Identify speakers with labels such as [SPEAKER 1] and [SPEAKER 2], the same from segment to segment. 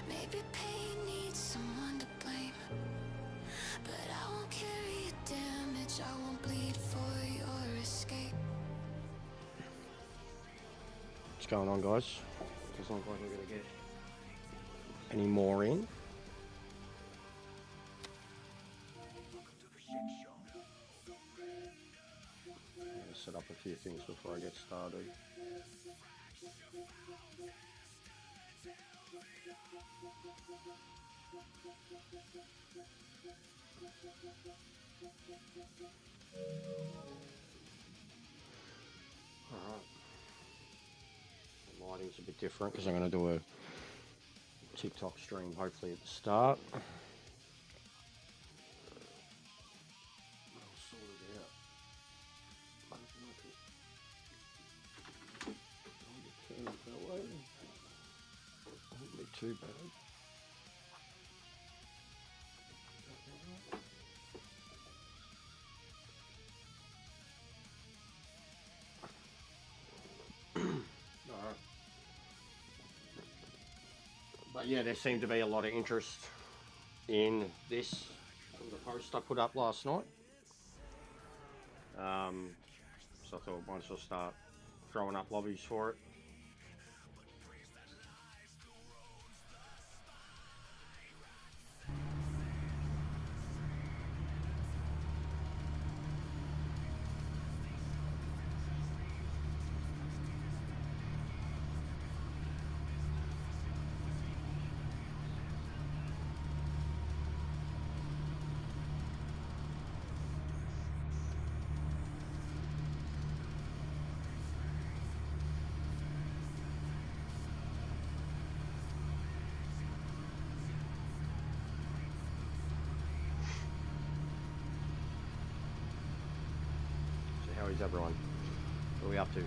[SPEAKER 1] Maybe pain needs someone to blame, but I won't carry your damage. I won't bleed for your escape.
[SPEAKER 2] What's going on, guys? Doesn't look like we're gonna get any more in. Set up a few things before I get started. Alright. The lighting's a bit different because I'm going to do a TikTok stream hopefully at the start. I'll sort it out. Turn it that way. Won't be too bad. Alright. But yeah, there seemed to be a lot of interest in this from the post I put up last night. So I thought once I'll start throwing up lobbies for it. How is everyone? What are we up to?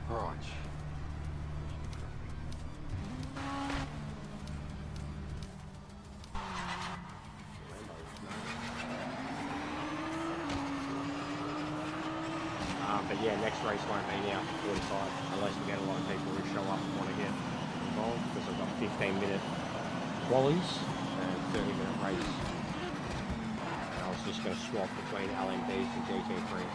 [SPEAKER 2] All right. But yeah, next race won't be now for 45 unless we get a lot of people who show up and want to get involved, because I've got 15-minute qualies and 30-minute race. And I was just going to swap between LMDs and GT3s.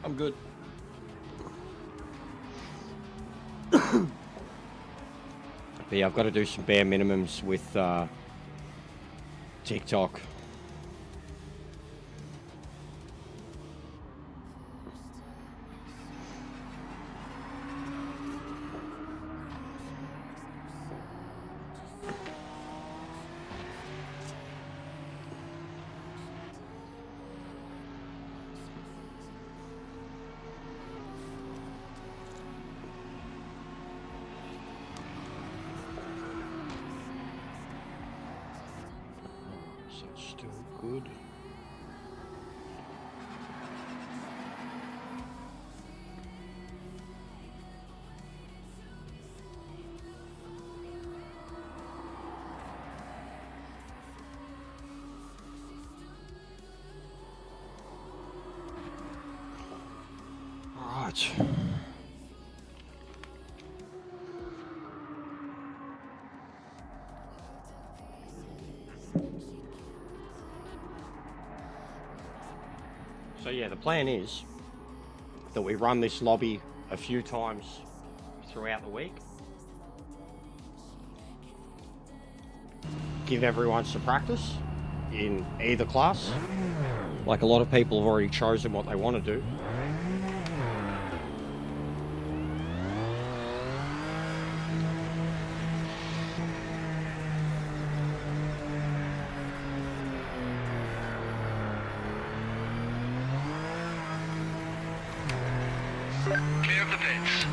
[SPEAKER 2] I'm good. But yeah, I've got to do some bare minimums with TikTok. So it's still good. Right. So yeah, the plan is that we run this lobby a few times throughout the week. Give everyone some practice in either class. Like a lot of people have already chosen what they want to do.
[SPEAKER 3] Clear of the pits.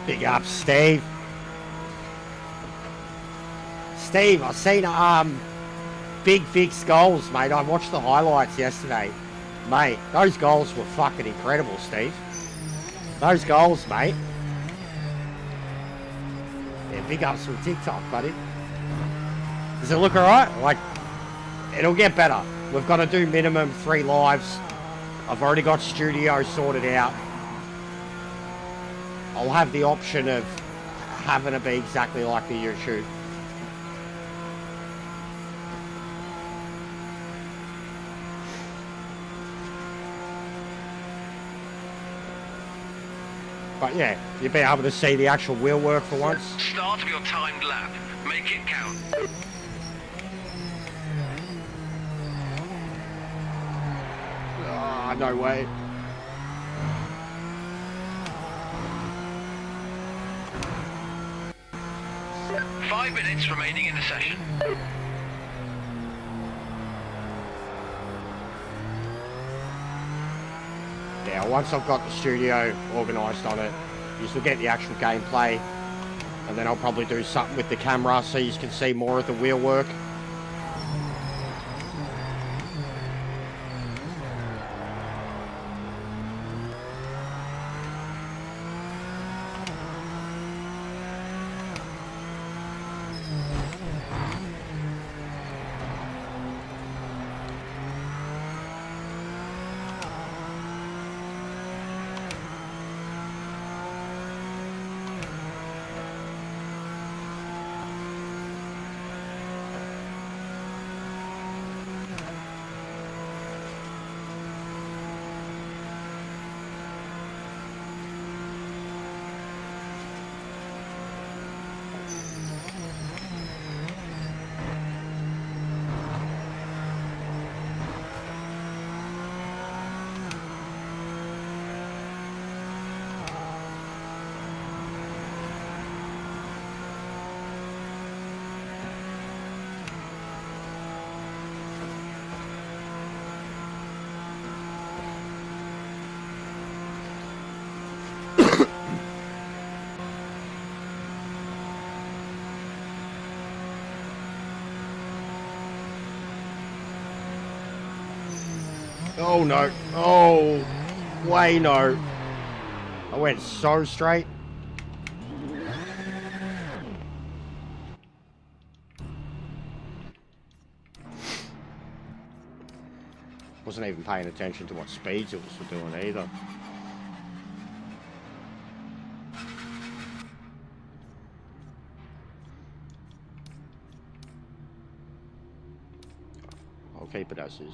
[SPEAKER 2] Big up, Steve. Steve, I seen Big Vic's goals, mate. I watched the highlights yesterday. Mate, those goals were fucking incredible, Steve. Those goals, mate. Yeah, big ups from TikTok, buddy. Does it look alright? Like, it'll get better. We've got to do minimum 3 lives. I've already got studio sorted out. I'll have the option of having it be exactly like the YouTube. But yeah, you'll be able to see the actual wheel work for once.
[SPEAKER 3] Start of your timed lap. Make it count.
[SPEAKER 2] Ah, no way.
[SPEAKER 3] Five minutes remaining in the session.
[SPEAKER 2] Yeah, once I've got the studio organised on it, you will get the actual gameplay, and then I'll probably do something with the camera so you can see more of the wheel work. Oh no. Oh, way no. I went so straight. Wasn't even paying attention to what speeds it was doing either. I'll keep it as is.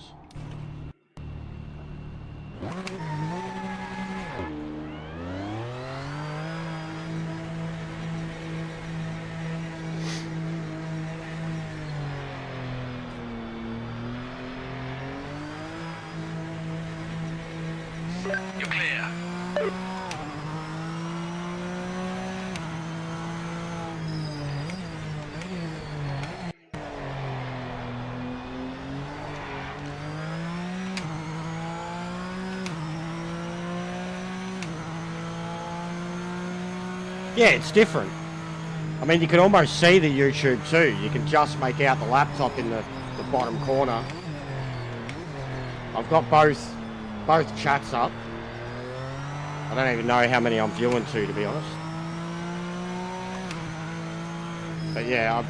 [SPEAKER 3] You're clear.
[SPEAKER 2] Yeah, it's different. I mean, you can almost see the YouTube too. You can just make out the laptop in the bottom corner. I've got both chats up. I don't even know how many I'm viewing to be honest. But yeah,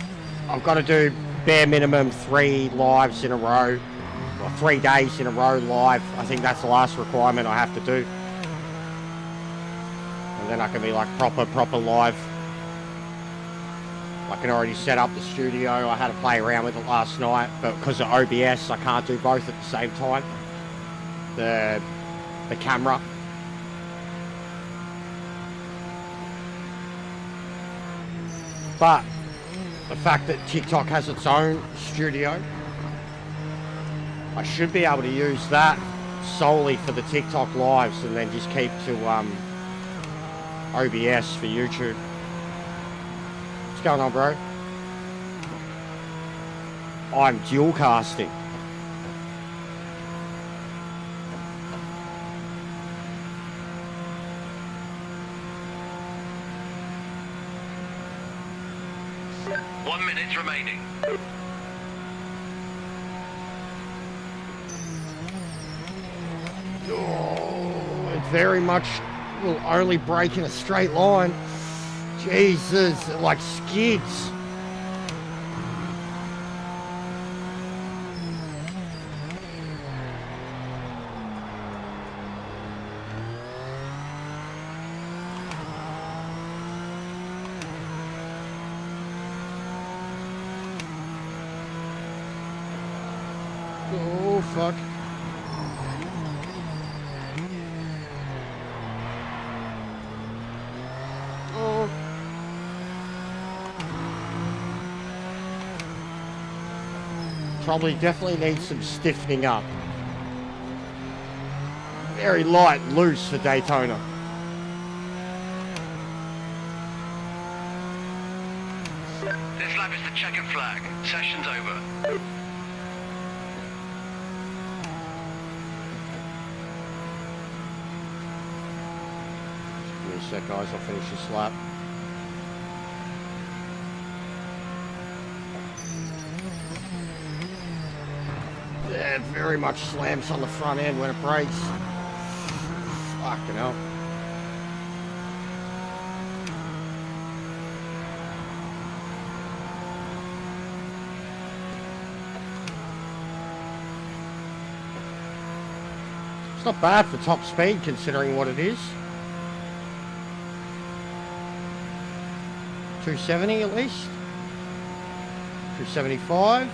[SPEAKER 2] I've got to do bare minimum 3 lives in a row. Or 3 days in a row live. I think that's the last requirement I have to do. And then I can be like proper live. I can already set up the studio. I had to play around with it last night, but because of OBS, I can't do both at the same time. The camera. But the fact that TikTok has its own studio, I should be able to use that solely for the TikTok lives and then just keep to OBS for YouTube. What's going on, bro? I'm dual casting.
[SPEAKER 3] One minute remaining.
[SPEAKER 2] Oh, it very much will only break in a straight line. Jesus, like skids. Oh, fuck. Oh. Probably definitely needs some stiffening up. Very light and loose for Daytona.
[SPEAKER 3] This lap is the checkered flag. Session's over.
[SPEAKER 2] Give me a sec, guys. I'll finish this lap. Yeah, it very much slams on the front end when it brakes. Fucking hell. It's not bad for top speed considering what it is. 270 at least. 275.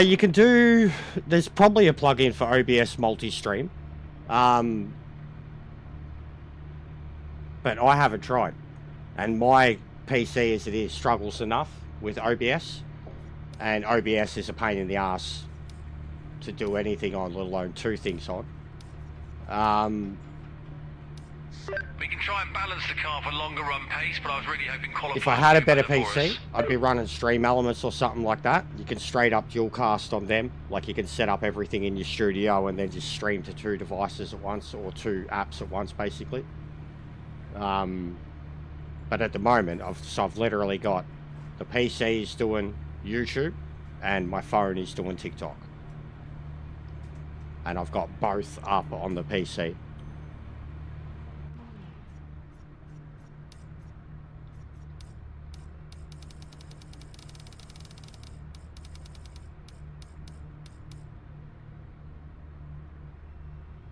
[SPEAKER 2] You can do, there's probably a plugin for OBS multi-stream. But I haven't tried. And my PC as it is struggles enough with OBS. And OBS is a pain in the ass to do anything on, let alone 2 things on.
[SPEAKER 3] We can try and balance the car for longer run pace, but I was really hoping qualifying.
[SPEAKER 2] If I had a
[SPEAKER 3] would be
[SPEAKER 2] better
[SPEAKER 3] for
[SPEAKER 2] PC,
[SPEAKER 3] us.
[SPEAKER 2] I'd be running Stream Elements or something like that. You can straight up dual cast on them. Like you can set up everything in your studio and then just stream to 2 devices at once or 2 apps at once, basically. But at the moment, I've literally got the PC is doing YouTube and my phone is doing TikTok. And I've got both up on the PC.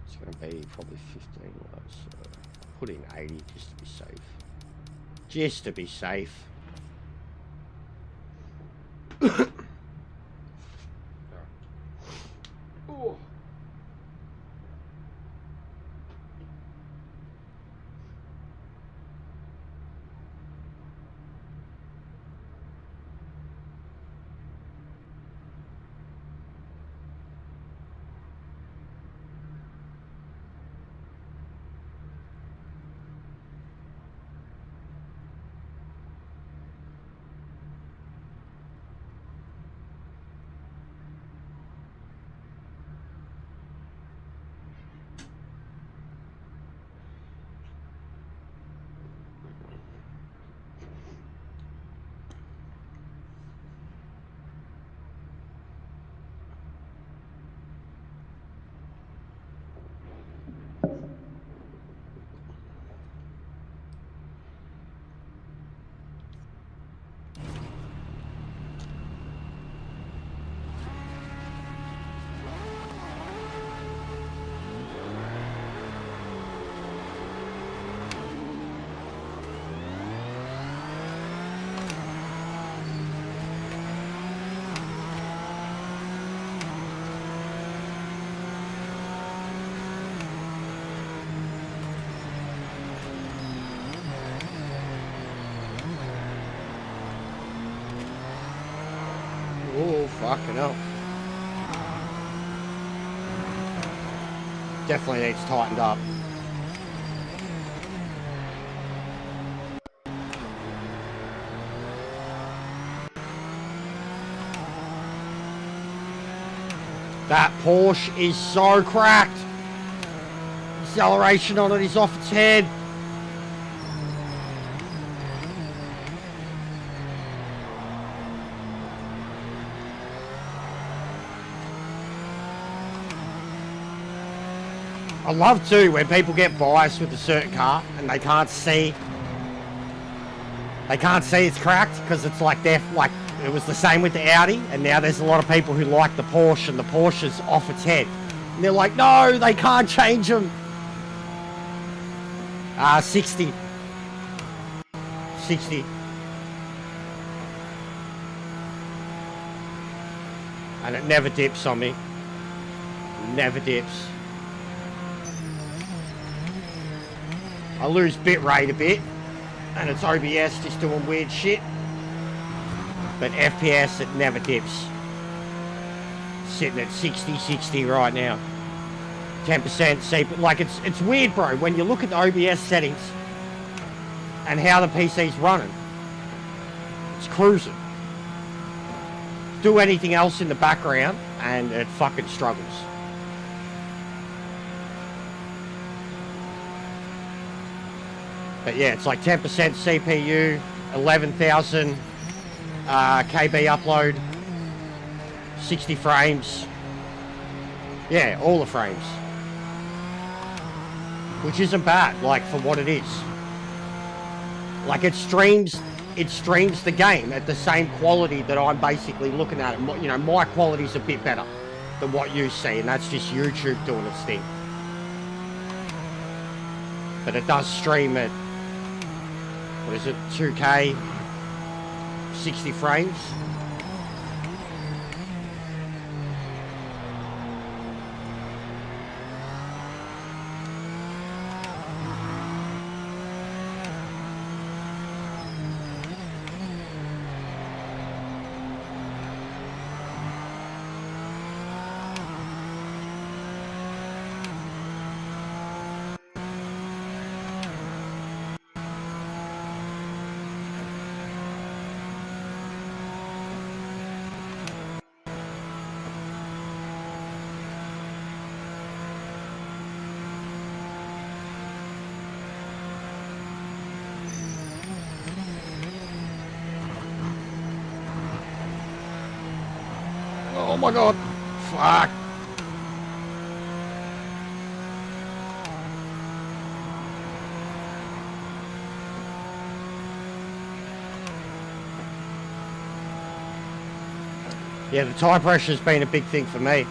[SPEAKER 2] It's going to be probably 15 watts. So put in 80 just to be safe. Just to be safe. Oh. Oh, fucking hell. Definitely needs tightened up. That Porsche is so cracked. Acceleration on it is off its head. I love too when people get biased with a certain car and they can't see it's cracked because it's like it was the same with the Audi, and now there's a lot of people who like the Porsche and the Porsche's off its head. And they're like, no, they can't change them. 60. 60. And it never dips on me. Never dips. I lose bit rate a bit, and it's OBS just doing weird shit. But FPS, it never dips. Sitting at 60 right now. 10% CPU. Like, it's weird, bro, when you look at the OBS settings and how the PC's running. It's cruising. Do anything else in the background, and it fucking struggles. But yeah, it's like 10% CPU, 11,000 KB upload, 60 frames. Yeah, all the frames. Which isn't bad, like, for what it is. Like, it streams the game at the same quality that I'm basically looking at it. You know, my quality's a bit better than what you see, and that's just YouTube doing its thing. But it does stream at, what is it, 2K, 60 frames. Oh my god. Fuck. Yeah, the tyre pressure's been a big thing for me.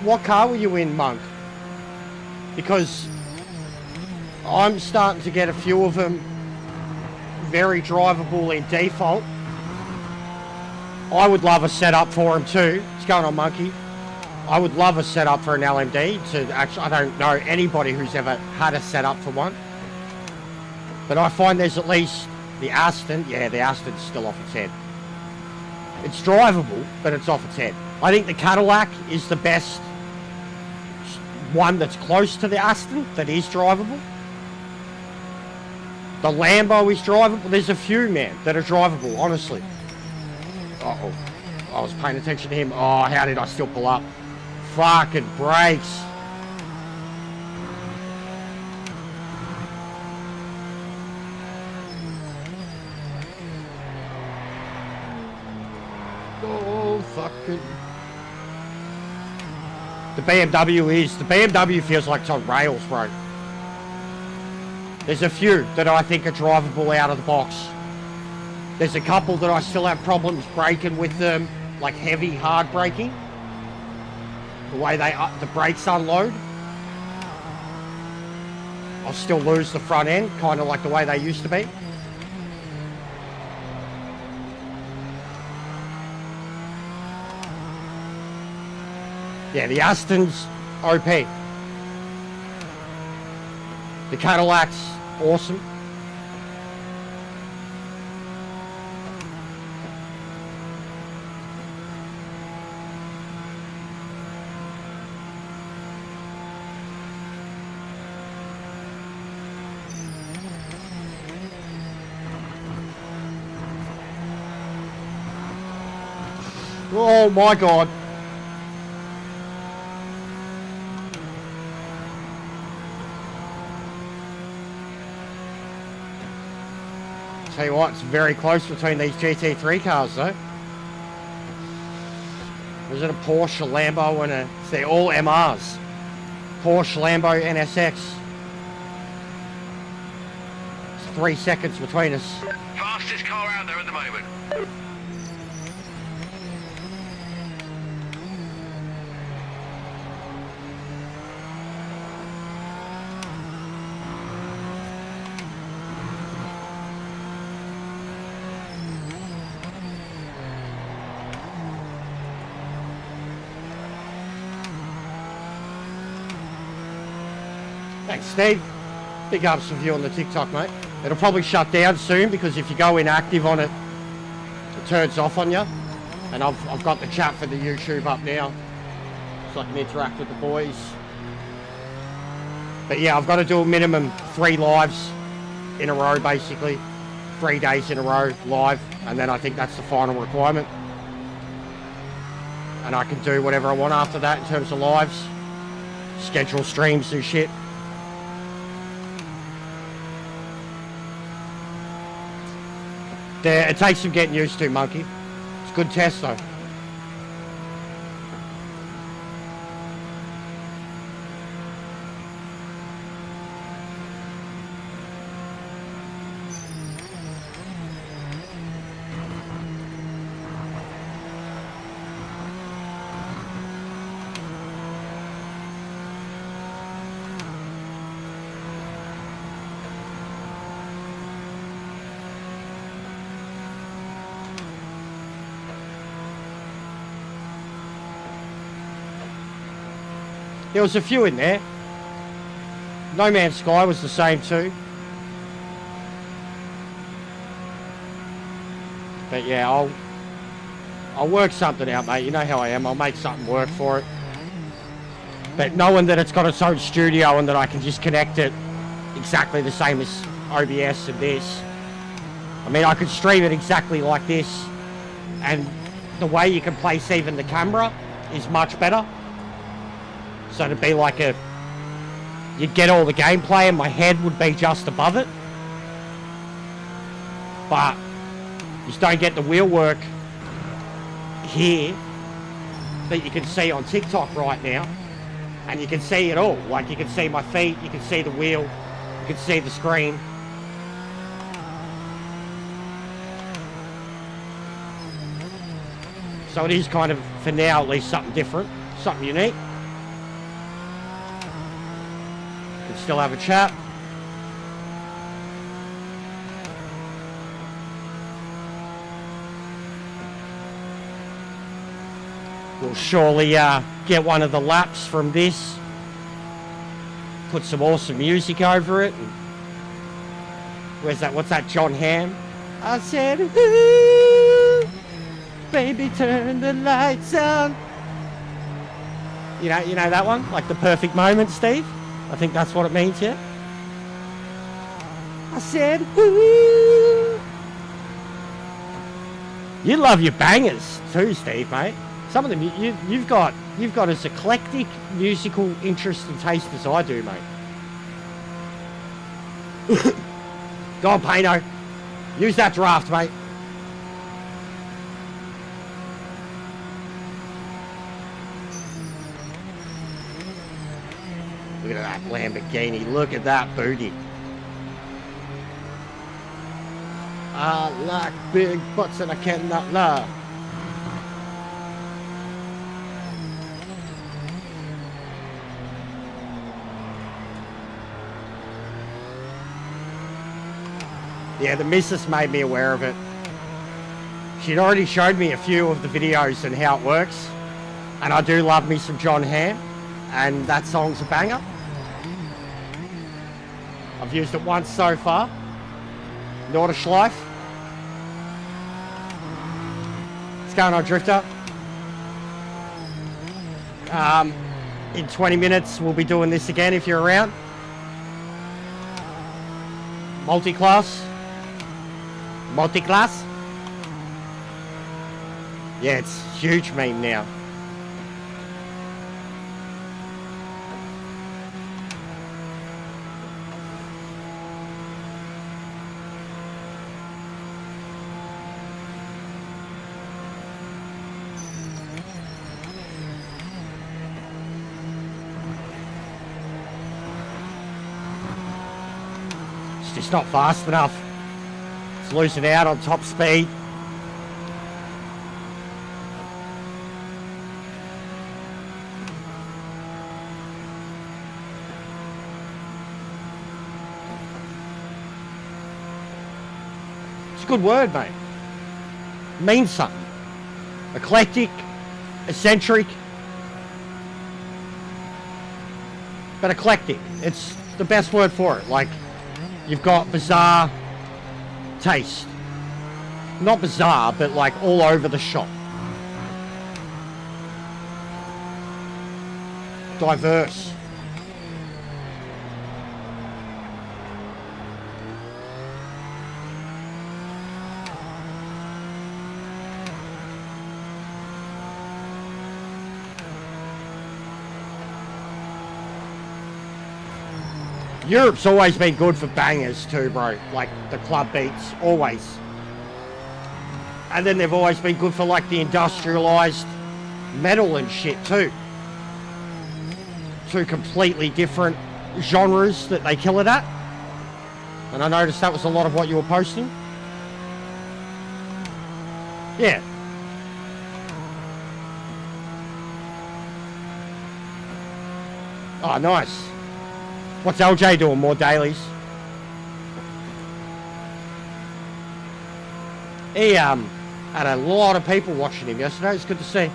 [SPEAKER 2] What car were you in, Monk? Because I'm starting to get a few of them very drivable in default. I would love a setup for them too. What's going on, Monkey? I would love a setup for an LMD to actually, I don't know anybody who's ever had a setup for one. But I find there's at least the Aston. Yeah, the Aston's still off its head. It's drivable, but it's off its head. I think the Cadillac is the best one that's close to the Aston that is drivable. The Lambo is drivable. There's a few, man, that are drivable, honestly. Uh-oh. I was paying attention to him. Oh, how did I still pull up? Fucking brakes. Oh, fucking... The BMW feels like it's on rails, bro. There's a few that I think are drivable out of the box. There's a couple that I still have problems braking with them, like heavy, hard braking. The way the brakes unload. I'll still lose the front end, kind of like the way they used to be. Yeah, the Aston's OP. The Cadillac's awesome. Oh my god. Tell you what, it's very close between these GT3 cars though. Is it a Porsche, a Lambo, and they're all MRs. Porsche, Lambo, NSX. It's 3 seconds between us.
[SPEAKER 3] Fastest car out there at the moment.
[SPEAKER 2] Thanks, Steve. Big ups for you on the TikTok, mate. It'll probably shut down soon because if you go inactive on it, it turns off on you. And I've got the chat for the YouTube up now, so I can interact with the boys. But yeah, I've got to do a minimum 3 lives in a row, basically. 3 days in a row live, and then I think that's the final requirement. And I can do whatever I want after that in terms of lives. Schedule streams and shit. It takes some getting used to, monkey. It's a good test, though. There was a few in there. No Man's Sky was the same too. But yeah, I'll work something out, mate. You know how I am. I'll make something work for it. But knowing that it's got its own studio and that I can just connect it exactly the same as OBS and this. I mean, I could stream it exactly like this. And the way you can place even the camera is much better. So to be like you'd get all the gameplay and my head would be just above it. But you just don't get the wheel work here that you can see on TikTok right now. And you can see it all. Like you can see my feet, you can see the wheel, you can see the screen. So it is kind of, for now at least, something different, something unique. Can still have a chat. We'll surely get one of the laps from this. Put some awesome music over it. And where's that? What's that? John Hamm? I said, ooh, baby, turn the lights on. You know that one? Like the perfect moment, Steve? I think that's what it means, yeah? I said, ooh. You love your bangers too, Steve, mate. Some of them, you've got as eclectic musical interest and taste as I do, mate. Go on, Pano. Use that draft, mate. Look at that Lamborghini. Look at that booty. I like big butts and I cannot lie. Yeah, the missus made me aware of it. She'd already showed me a few of the videos and how it works. And I do love me some John Hamm. And that song's a banger. I've used it once so far. Nordschleife. What's going on, Drifter? In 20 minutes, we'll be doing this again if you're around. Multi-class. Multi-class? Yeah, it's a huge meme now. It's just not fast enough. It's losing out on top speed. It's a good word, mate. It means something. Eclectic, eccentric, but eclectic. It's the best word for it. Like, you've got bizarre taste. Not bizarre, but like all over the shop. Diverse. Europe's always been good for bangers too, bro. Like the club beats, always. And then they've always been good for like the industrialized metal and shit too. Two completely different genres that they kill it at. And I noticed that was a lot of what you were posting. Yeah. Oh, nice. What's LJ doing? More dailies? He had a lot of people watching him yesterday. It's good to see.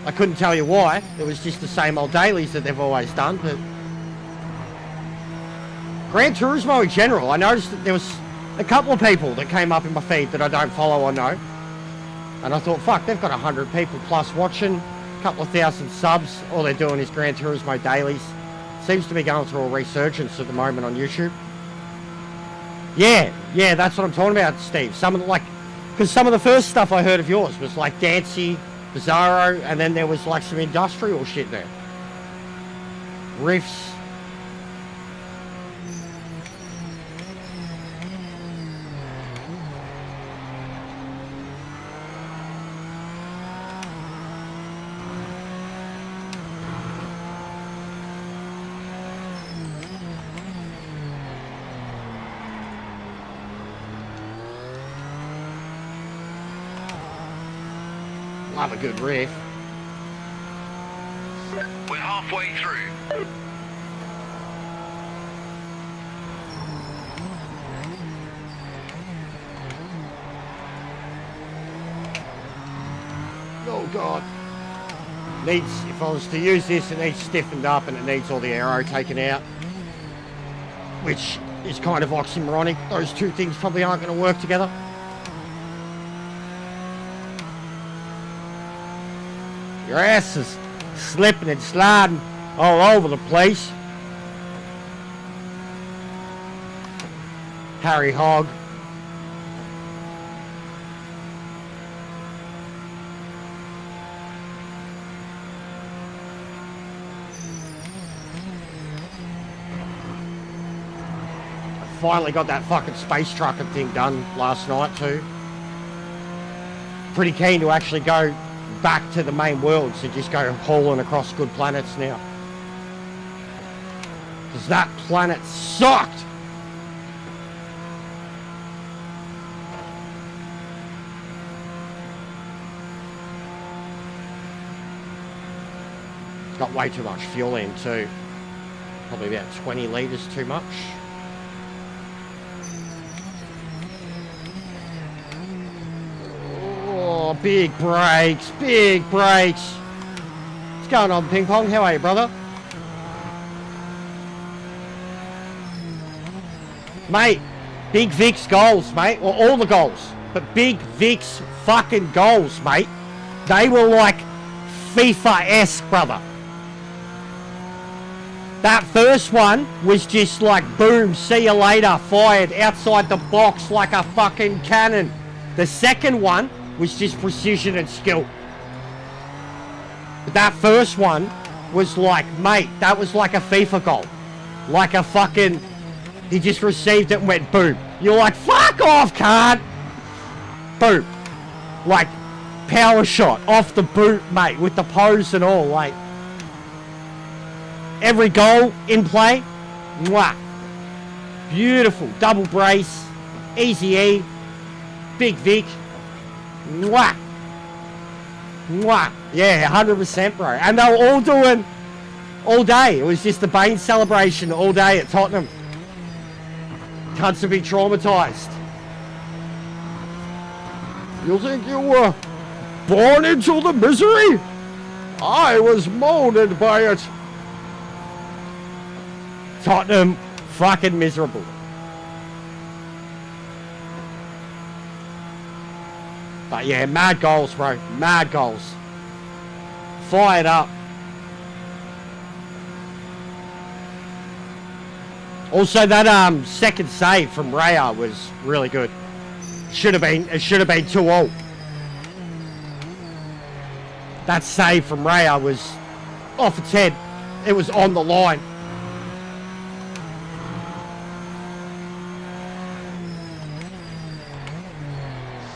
[SPEAKER 2] I couldn't tell you why. It was just the same old dailies that they've always done. But Gran Turismo in general, I noticed that there was a couple of people that came up in my feed that I don't follow or know. And I thought, fuck, they've got 100 people plus watching, a couple of thousand subs. All they're doing is Gran Turismo dailies. Seems to be going through a resurgence at the moment on YouTube. Yeah, that's what I'm talking about, Steve. Some of the, like, because some of the first stuff I heard of yours was like Dancy, Bizarro, and then there was like some industrial shit there. Riffs. Love a good riff.
[SPEAKER 3] We're halfway through.
[SPEAKER 2] Oh God. Needs, if I was to use this, it needs stiffened up and it needs all the aero taken out. Which is kind of oxymoronic. Those two things probably aren't going to work together. Your ass is slipping and sliding all over the place. Harry Hogg. I finally got that fucking space trucker thing done last night too. Pretty keen to actually go back to the main worlds and just go hauling across good planets now. Because that planet sucked. It's got way too much fuel in too. Probably about 20 litres too much. Oh, big brakes, big brakes. What's going on, Ping Pong? How are you, brother? Mate, Big Vic's goals, mate. Well, all the goals. But Big Vic's fucking goals, mate. They were like FIFA-esque, brother. That first one was just like, boom, see you later, fired outside the box like a fucking cannon. The second one was just precision and skill. But that first one was like, mate, that was like a FIFA goal. Like a fucking, he just received it and went boom. You're like, fuck off, cunt. Boom. Like, power shot off the boot, mate, with the pose and all, like. Every goal in play, mwah. Beautiful, double brace, easy E, Big Vic, mwah. Mwah. Yeah, 100%, bro. And they were all doing, all day. It was just the Bane celebration all day at Tottenham. Cunts to be traumatised. You think you were born into the misery? I was molded by it. Tottenham, fucking miserable. But yeah, mad goals, bro. Mad goals. Fired up. Also, that second save from Raya was really good. It should have been 2-0. That save from Raya was off its head. It was on the line.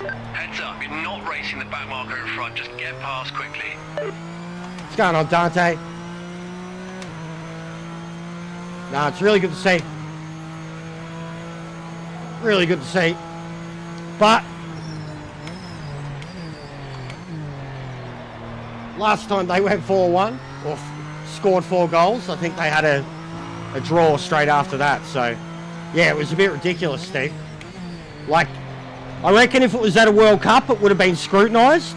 [SPEAKER 3] Heads up, you're not racing the back marker in front, just get past quickly.
[SPEAKER 2] What's going on, Dante? Nah, it's really good to see. Really good to see. But last time they went 4-1 or scored 4 goals, I think they had a draw straight after that. So, yeah, it was a bit ridiculous, Steve. Like, I reckon if it was at a World Cup, it would have been scrutinised,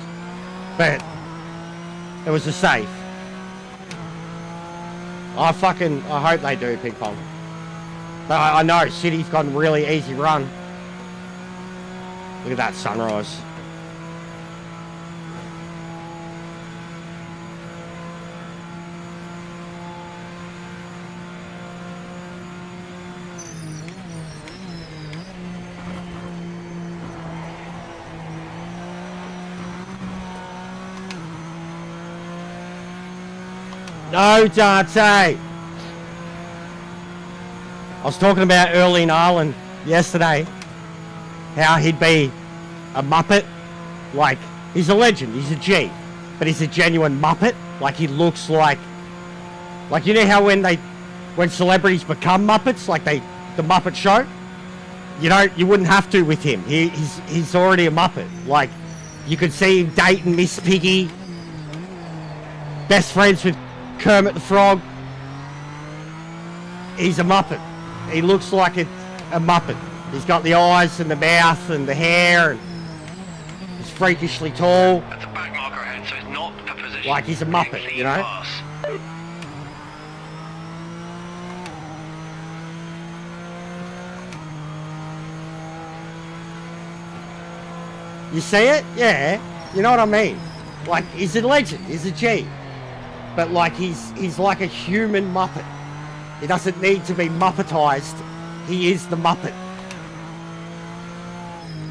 [SPEAKER 2] but it was a save. I hope they do, ping pong. But I know City's got a really easy run. Look at that sunrise. No, Dante. I was talking about Erling Haaland yesterday. How he'd be a Muppet. Like, he's a legend. He's a G. But he's a genuine Muppet. Like, he looks like you know how when celebrities become Muppets, like the Muppet Show? You wouldn't have to with him. He's already a Muppet. Like, you could see him dating Miss Piggy. Best friends with Kermit the Frog. He's a Muppet. He looks like a Muppet. He's got the eyes and the mouth and the hair, and he's freakishly tall.
[SPEAKER 3] That's a back marker ahead, so it's not a position.
[SPEAKER 2] Like he's a Muppet, you know?
[SPEAKER 3] Pass.
[SPEAKER 2] You see it? Yeah. You know what I mean? Like, he's a legend. He's a G. But like he's like a human Muppet. He doesn't need to be Muppetized. He is the Muppet.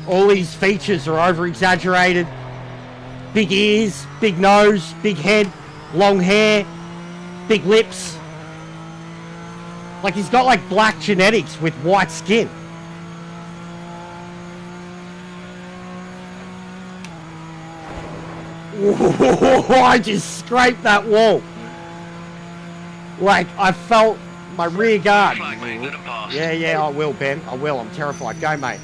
[SPEAKER 2] All these features are over exaggerated. Big ears, big nose, big head, long hair, big lips. Like he's got like black genetics with white skin. I just scraped that wall. Like, I felt my rear guard. Yeah, I will, Ben. I will. I'm terrified. Go, mate.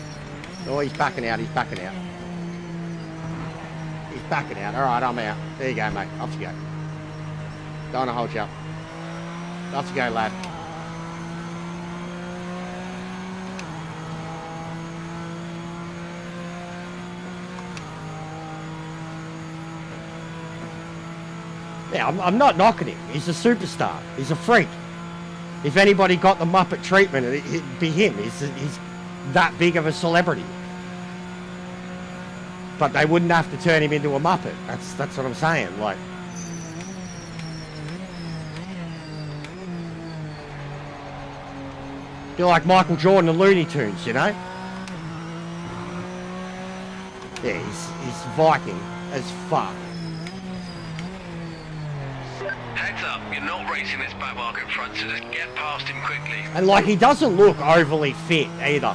[SPEAKER 2] Oh, he's backing out. He's backing out. He's backing out. All right, I'm out. There you go, mate. Off you go. Don't want to hold you up. Off you go, lad. Yeah, I'm not knocking him. He's a superstar. He's a freak. If anybody got the Muppet treatment, it'd be him. He's that big of a celebrity. But they wouldn't have to turn him into a Muppet. That's what I'm saying. Like, be like Michael Jordan and Looney Tunes, you know? Yeah, he's Viking as fuck.
[SPEAKER 3] Heads up, you're not racing this back marker in front, so just get past him quickly.
[SPEAKER 2] And like, he doesn't look overly fit either.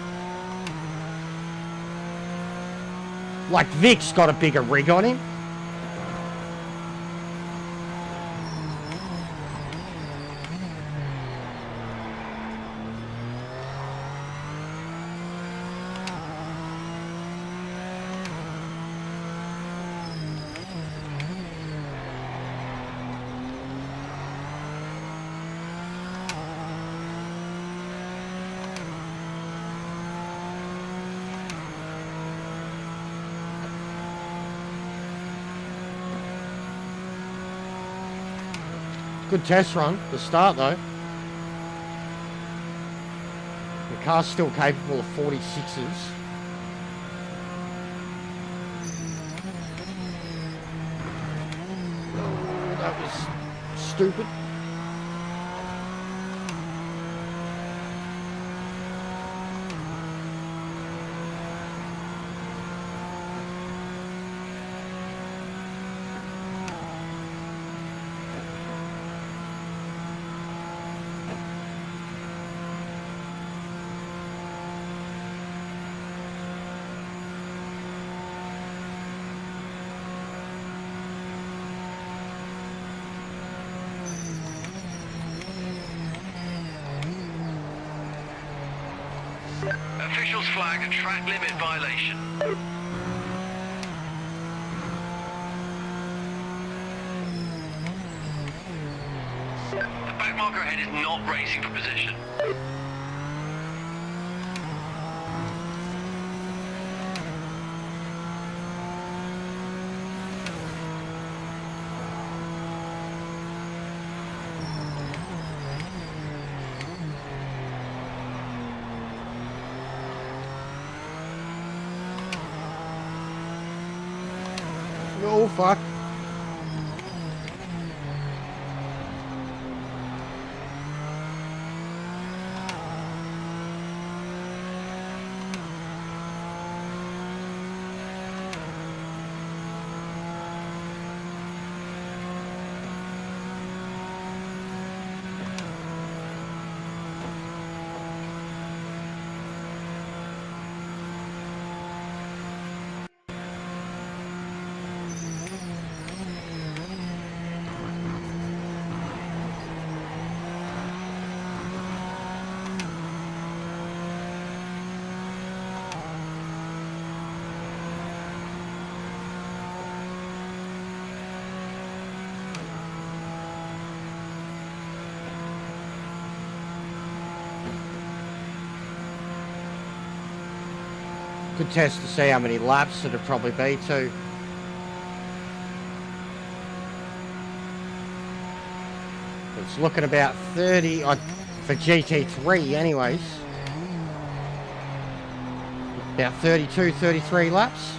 [SPEAKER 2] Like, Vic's got a bigger rig on him. Good test run, the start though. The car's still capable of 46s. Oh, that was stupid.
[SPEAKER 3] Officials flag a track limit violation. The back marker ahead is not racing for position.
[SPEAKER 2] Oh, fuck. Good test to see how many laps it'd probably be too. It's looking about 30 for GT3 anyways. About 32, 33 laps.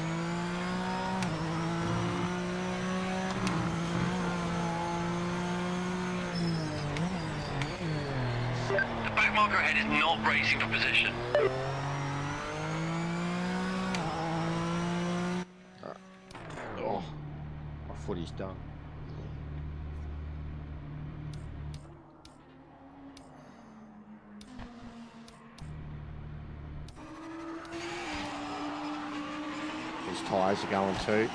[SPEAKER 3] The back marker ahead is not racing for position.
[SPEAKER 2] Oh, my footy's done. These tyres are going too.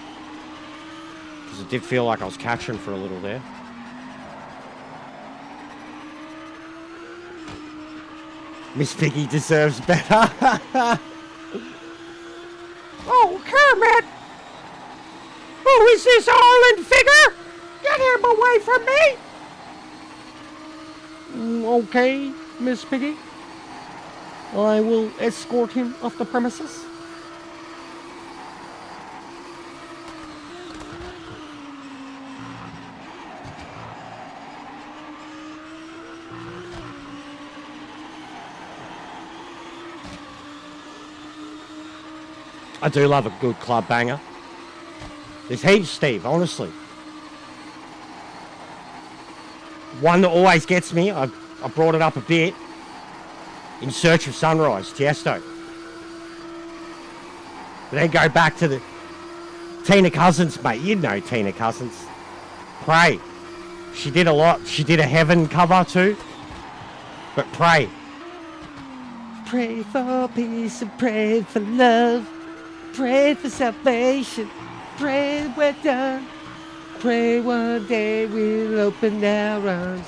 [SPEAKER 2] Because it did feel like I was catching for a little there. Miss Piggy deserves better. Oh, Kermit! Who is this Ireland figure? Get him away from me! Okay, Miss Piggy. I will escort him off the premises. I do love a good club banger. There's heaps, Steve, honestly. One that always gets me, I brought it up a bit. In Search of Sunrise, Tiesto. But then go back to the Tina Cousins, mate. You know Tina Cousins. Pray. She did a lot. She did a Heaven cover too. But pray. Pray for peace and pray for love. Pray for salvation. Pray we're done. Pray one day we'll open our arms.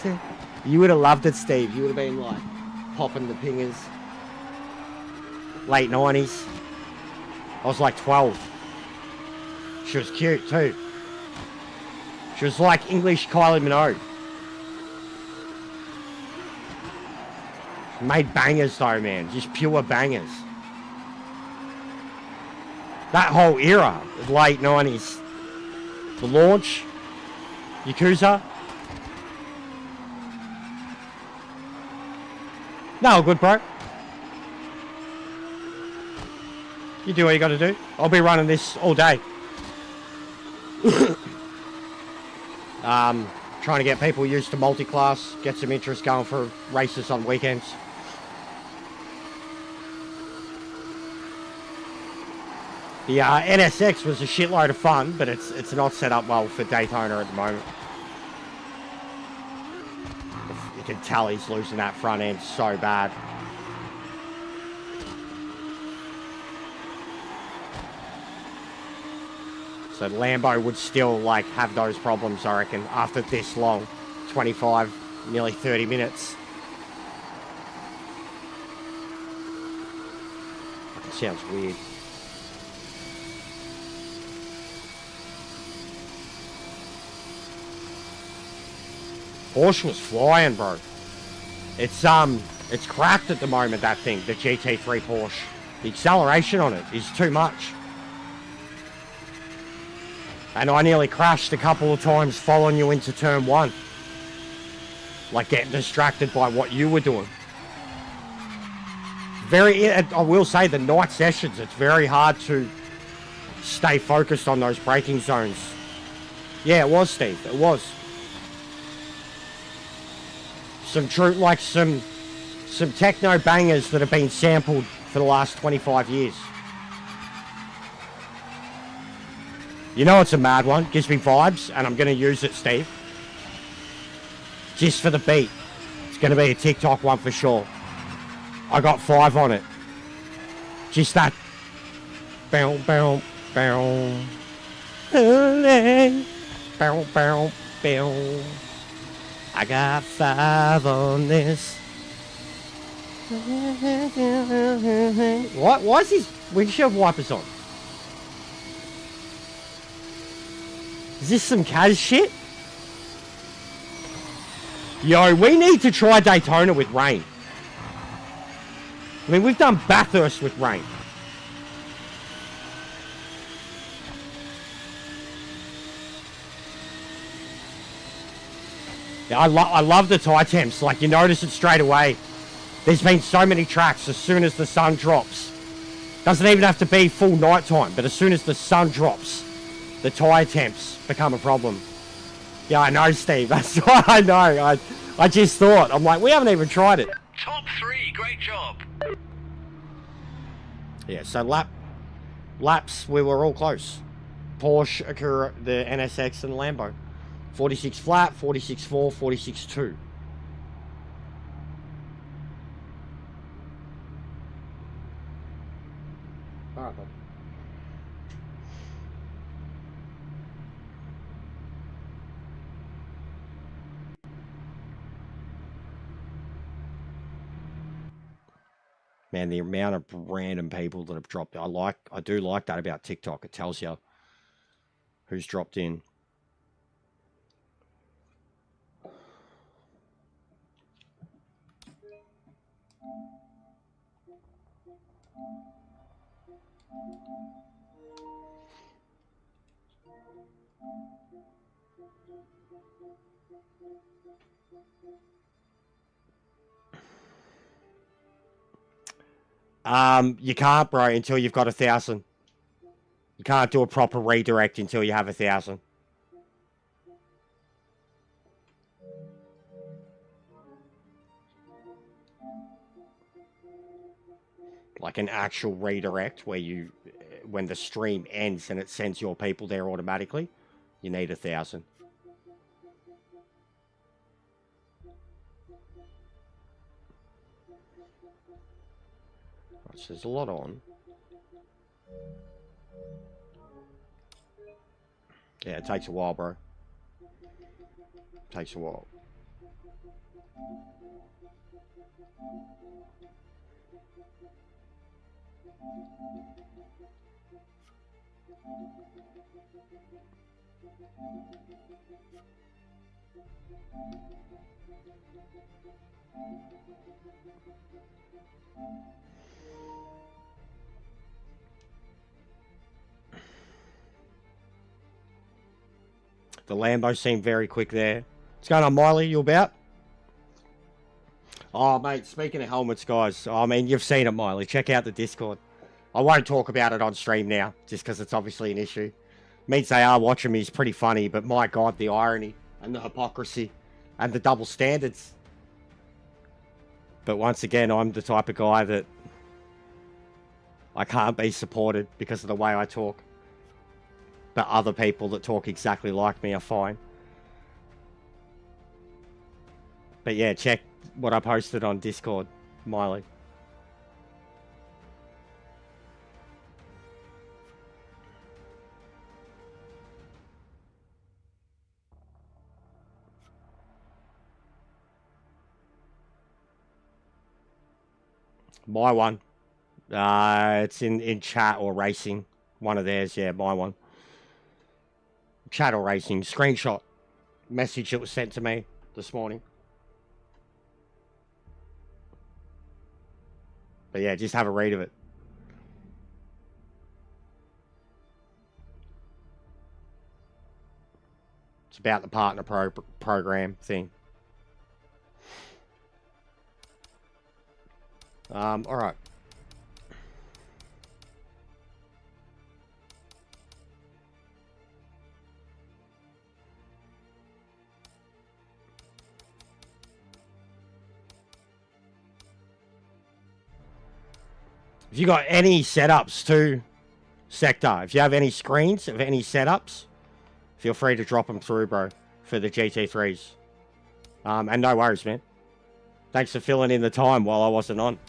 [SPEAKER 2] You would have loved it, Steve. You would have been like popping the pingers. Late 90s. I was like 12. She was cute too. She was like English Kylie Minogue. She made bangers though, man. Just pure bangers. That whole era, the late 90s. The Launch, Yakuza. No, good, bro. You do what you got to do. I'll be running this all day. Trying to get people used to multi-class, get some interest going for races on weekends. The NSX was a shitload of fun, but it's not set up well for Daytona at the moment. You can tell he's losing that front end so bad. So Lambo would still like have those problems, I reckon, after this long, 25, nearly 30 minutes. It sounds weird. Porsche was flying, bro. It's cracked at the moment, that thing, the GT3 Porsche. The acceleration on it is too much. And I nearly crashed a couple of times following you into turn one. Like getting distracted by what you were doing. I will say, the night sessions, it's very hard to stay focused on those braking zones. Yeah, it was, Steve. It was. Some techno bangers that have been sampled for the last 25 years. You know it's a mad one. Gives me vibes, and I'm going to use it, Steve. Just for the beat. It's going to be a TikTok one for sure. I got 5 on it. Just that. Bow, bow, bow. Bow, bow, bow. I got 5 on this. What? Why is his windshield wipers on? Is this some Kaz shit? Yo, we need to try Daytona with rain. I mean, we've done Bathurst with rain. Yeah, I love the tie temps. Like, you notice it straight away. There's been so many tracks as soon as the sun drops. Doesn't even have to be full night time, but as soon as the sun drops, the tyre temps become a problem. Yeah, I know, Steve. That's what I know. I just thought. I'm like, we haven't even tried it.
[SPEAKER 3] Top 3, great job.
[SPEAKER 2] Yeah, so laps, we were all close. Porsche, Acura, the NSX, and Lambo. 46 flat, 46.4, 46.2. All right, bud. Man, the amount of random people that have dropped. I do like that about TikTok. It tells you who's dropped in. You can't, bro, until you've got 1,000. You can't do a proper redirect until you have 1,000. Like an actual redirect where when the stream ends and it sends your people there automatically, you need 1,000. Right, so there's a lot on. Yeah, it takes a while, bro. It takes a while. The Lambo seemed very quick there. What's going on, Miley? You about? Oh, mate, speaking of helmets, guys, I mean, you've seen it, Miley. Check out the Discord. I won't talk about it on stream now, just because it's obviously an issue. Means they are watching me is pretty funny, but my God, the irony and the hypocrisy and the double standards. But once again, I'm the type of guy that I can't be supported because of the way I talk. But other people that talk exactly like me are fine. But yeah, check what I posted on Discord, Miley. My one. It's in chat or racing. One of theirs, yeah, my one. Chat or racing. Screenshot. Message that was sent to me this morning. But yeah, just have a read of it. It's about the partner program thing. All right. If you got any setups too, Sector, if you have any screens of any setups, feel free to drop them through, bro, for the GT3s. And no worries, man. Thanks for filling in the time while I wasn't on.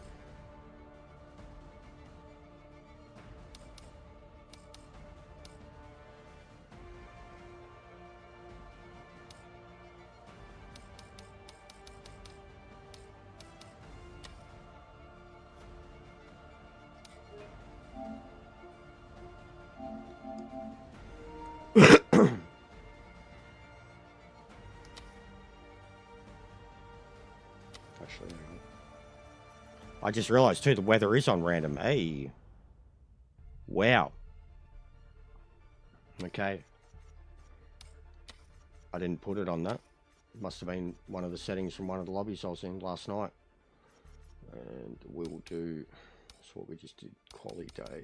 [SPEAKER 2] Actually, I just realized too the weather is on random. Hey. Wow. Okay. I didn't put it on that. It must have been one of the settings from one of the lobbies I was in last night. And we will do, that's what we just did, quality day.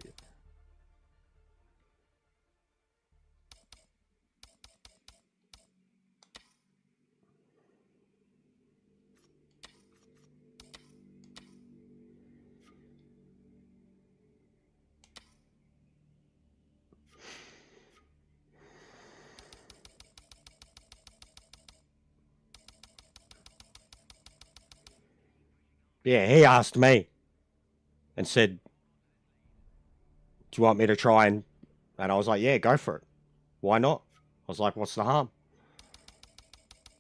[SPEAKER 2] Yeah, he asked me and said, do you want me to try and I was like, yeah, go for it. Why not? I was like, what's the harm?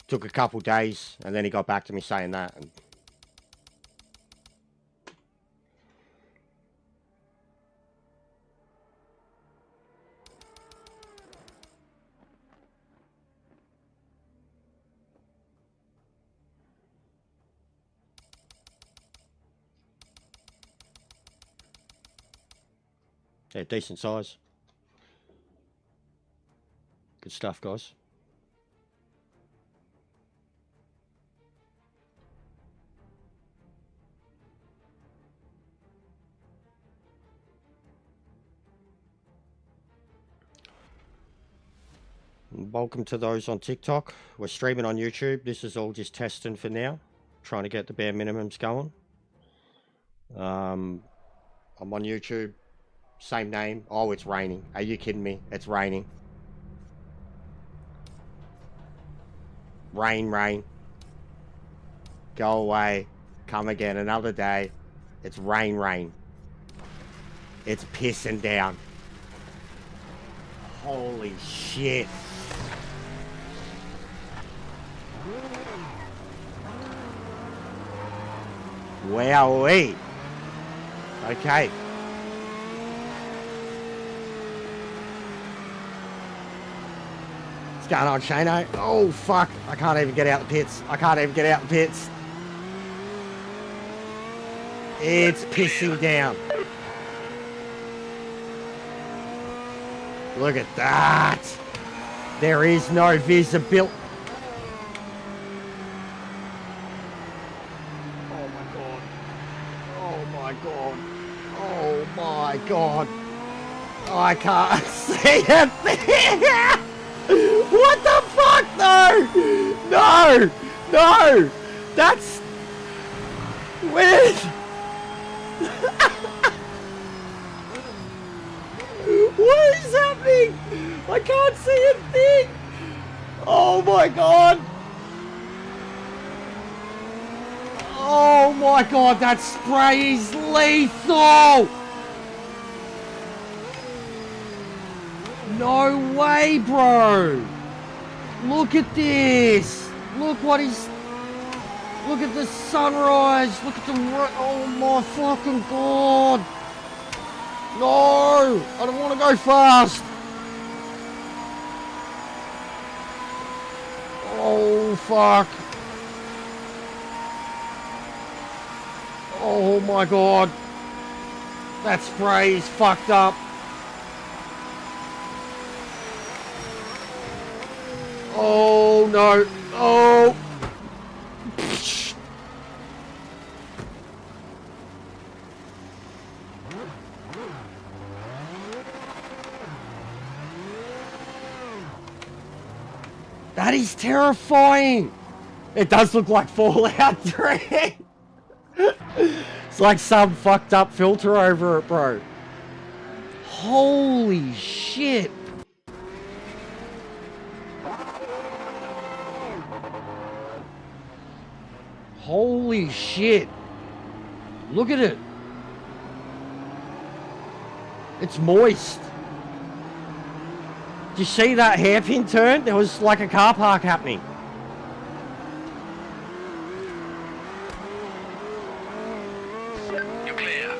[SPEAKER 2] Took a couple days and then he got back to me saying that. And yeah, decent size. Good stuff, guys. Welcome to those on TikTok. We're streaming on YouTube. This is all just testing for now. Trying to get the bare minimums going. I'm on YouTube. Same name. Oh, it's raining. Are you kidding me? It's raining. Rain, rain. Go away. Come again another day. It's rain, rain. It's pissing down. Holy shit. Wowee. Okay. What's going on, Shano? Oh, fuck. I can't even get out the pits. I can't even get out the pits. It's pissing down. Look at that. There is no visibility. Oh my god. Oh my god. Oh my god. I can't see a thing. What the fuck? No. No. No. That's weird. What is happening? I can't see a thing. Oh my god. Oh my god, that spray is lethal. No way, bro. Look at this. Look what he's... Look at the sunrise. Look at the... Oh my fucking god. No! I don't want to go fast! Oh, fuck. Oh my god. That spray is fucked up. Oh no. Oh. That is terrifying. It does look like Fallout 3. It's like some fucked up filter over it, bro. Holy shit. Holy shit. Look at it. It's moist. Did you see that hairpin turn? There was like a car park happening.
[SPEAKER 3] You're clear.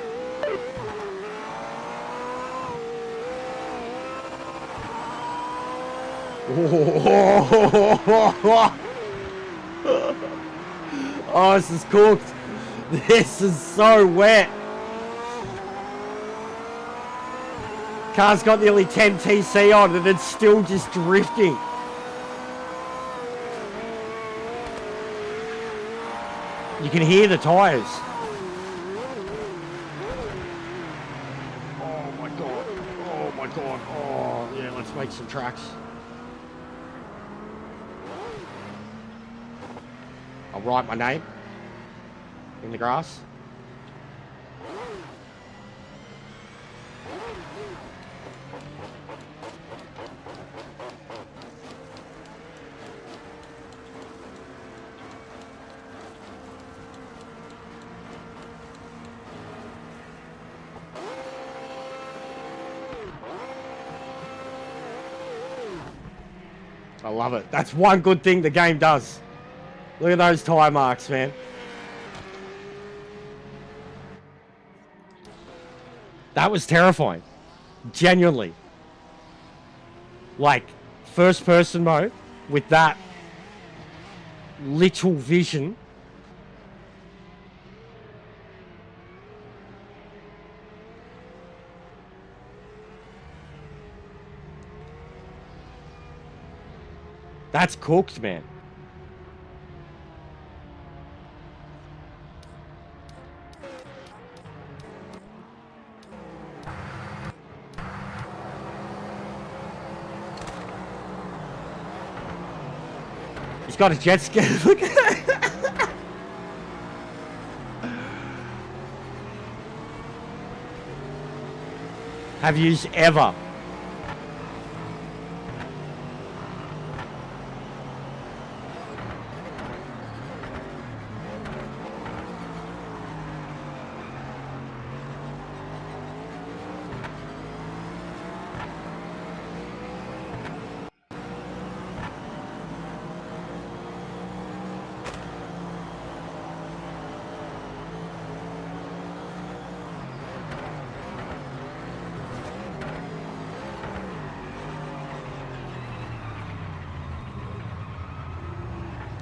[SPEAKER 2] Oh, this is cooked. This is so wet. Car's got nearly 10 TC on and it's still just drifting. You can hear the tyres. Oh my god. Oh my god. Oh yeah, let's make some tracks. I'll write my name in the grass. I love it. That's one good thing the game does. Look at those tyre marks, man. That was terrifying. Genuinely. Like, first person mode with that little vision. That's cooked, man. He's got a jet ski. Look at that. Have you ever?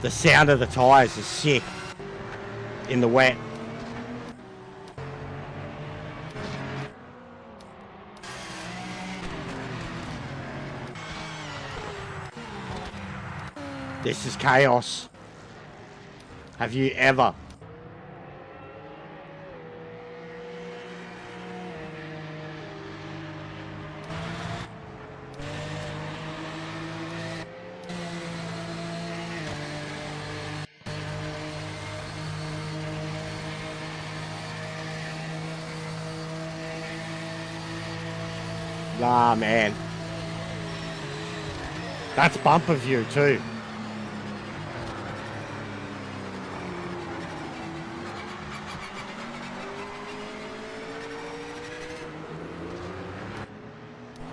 [SPEAKER 2] The sound of the tyres is sick in the wet. This is chaos. Have you ever? Nah, man. That's bumper view too.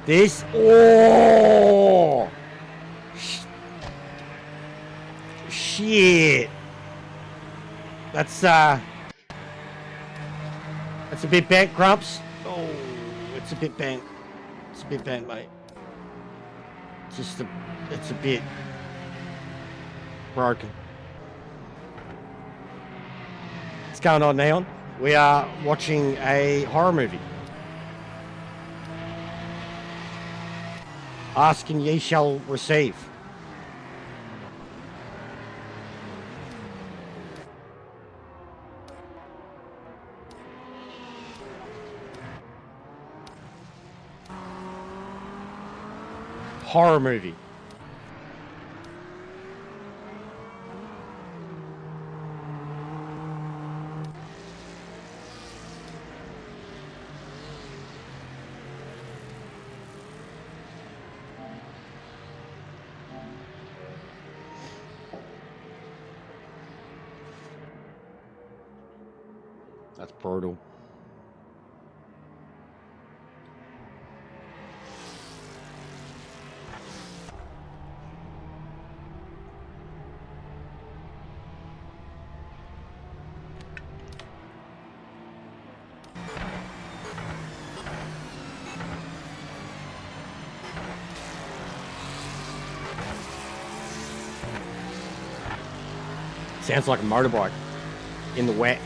[SPEAKER 2] This, oh, shit. That's a bit bent, Grumps. Oh,
[SPEAKER 4] it's a bit bent. It's a bit bent, mate. It's a bit broken. What's going on, Neon? We are watching a horror movie. Ask and ye shall receive. Horror movie. That's brutal. Sounds like a motorbike in the wet.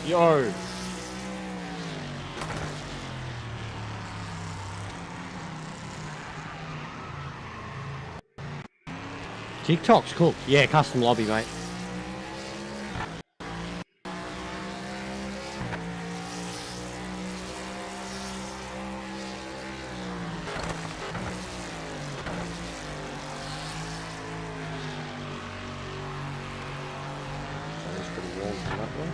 [SPEAKER 2] Yo! TikTok's cool. Yeah, custom lobby, mate. It's pretty warm from that one.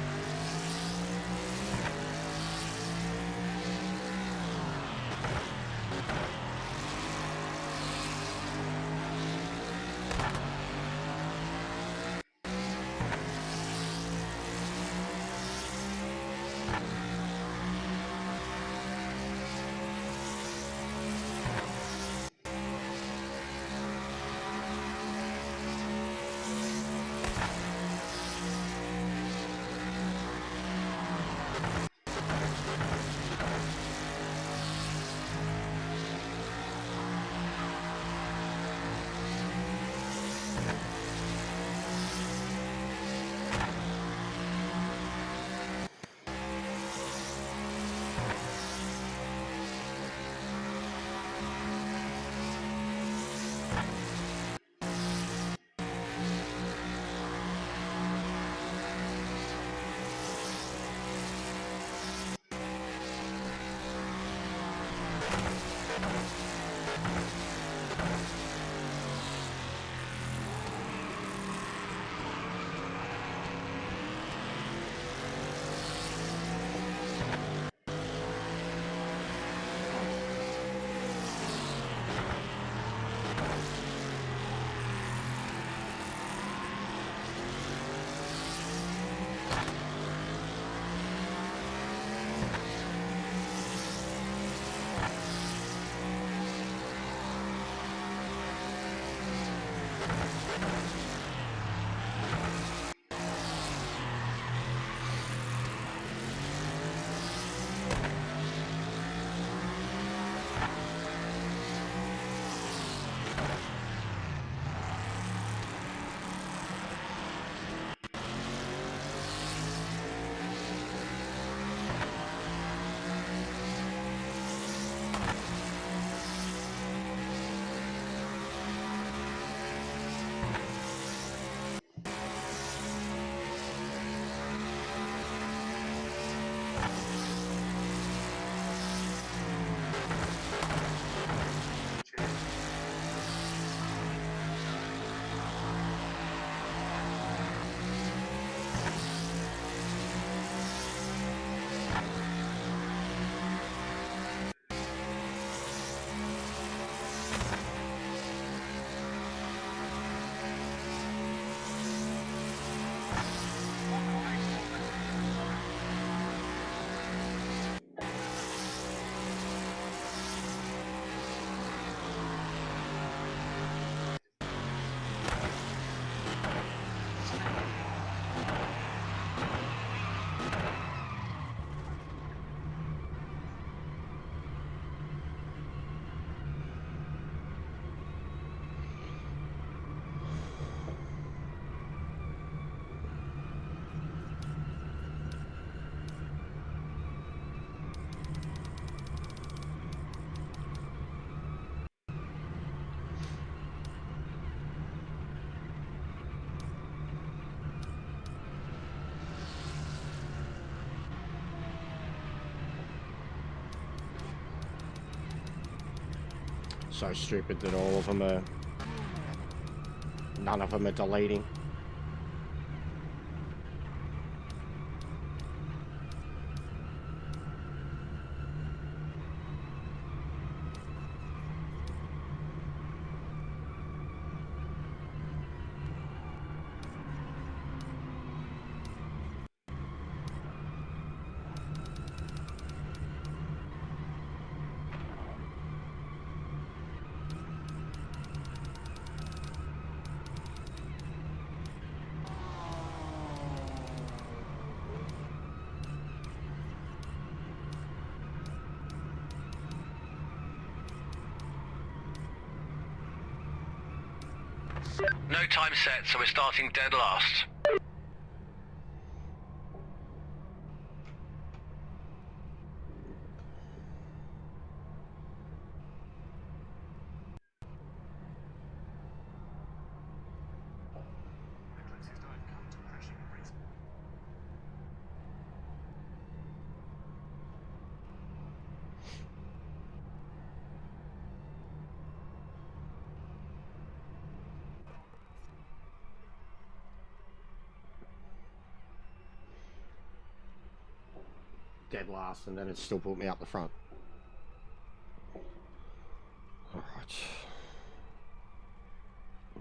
[SPEAKER 2] So stupid that all of them are... None of them are deleting.
[SPEAKER 3] No time set, so we're starting dead last.
[SPEAKER 4] dead last, and then it still put me up the front. Alright.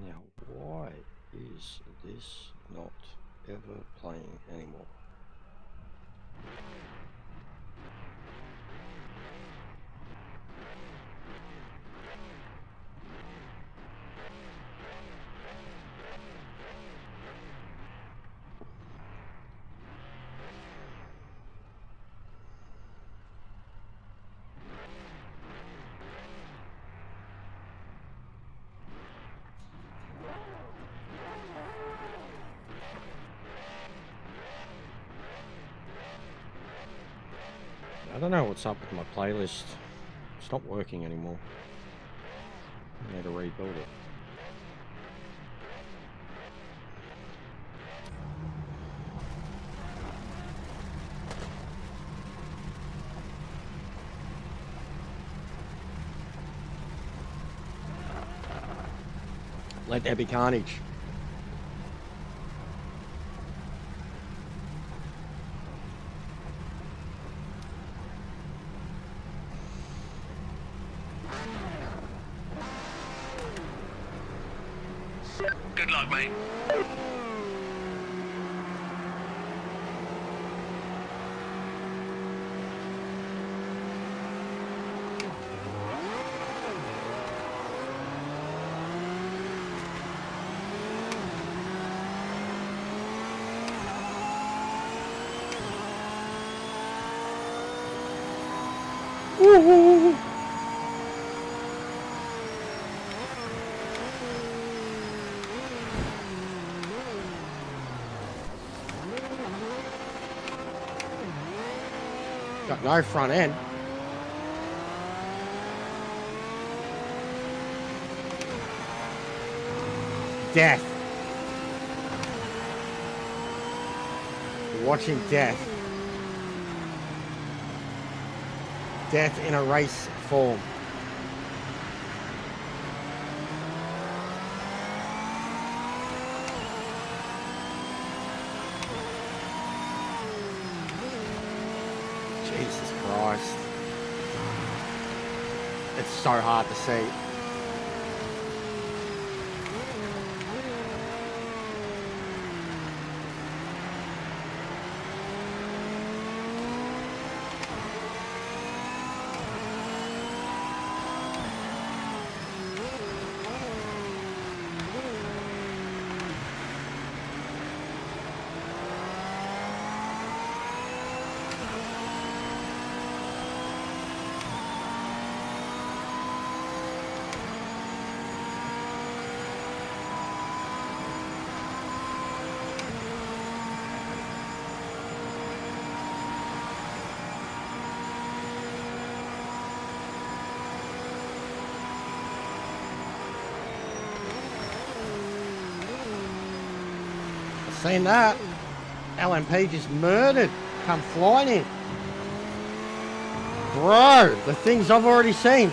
[SPEAKER 4] Now, why is this not ever playing anymore? I don't know what's up with my playlist. It's not working anymore. I need to rebuild it. Let there be carnage.
[SPEAKER 3] Good luck, mate.
[SPEAKER 4] Woo-hoo. Got no front end. Death. You're watching death. Death in a race form. Jesus Christ. It's so hard to see. Seen that. LMDh just murdered. Come flying in. Bro, the things I've already seen.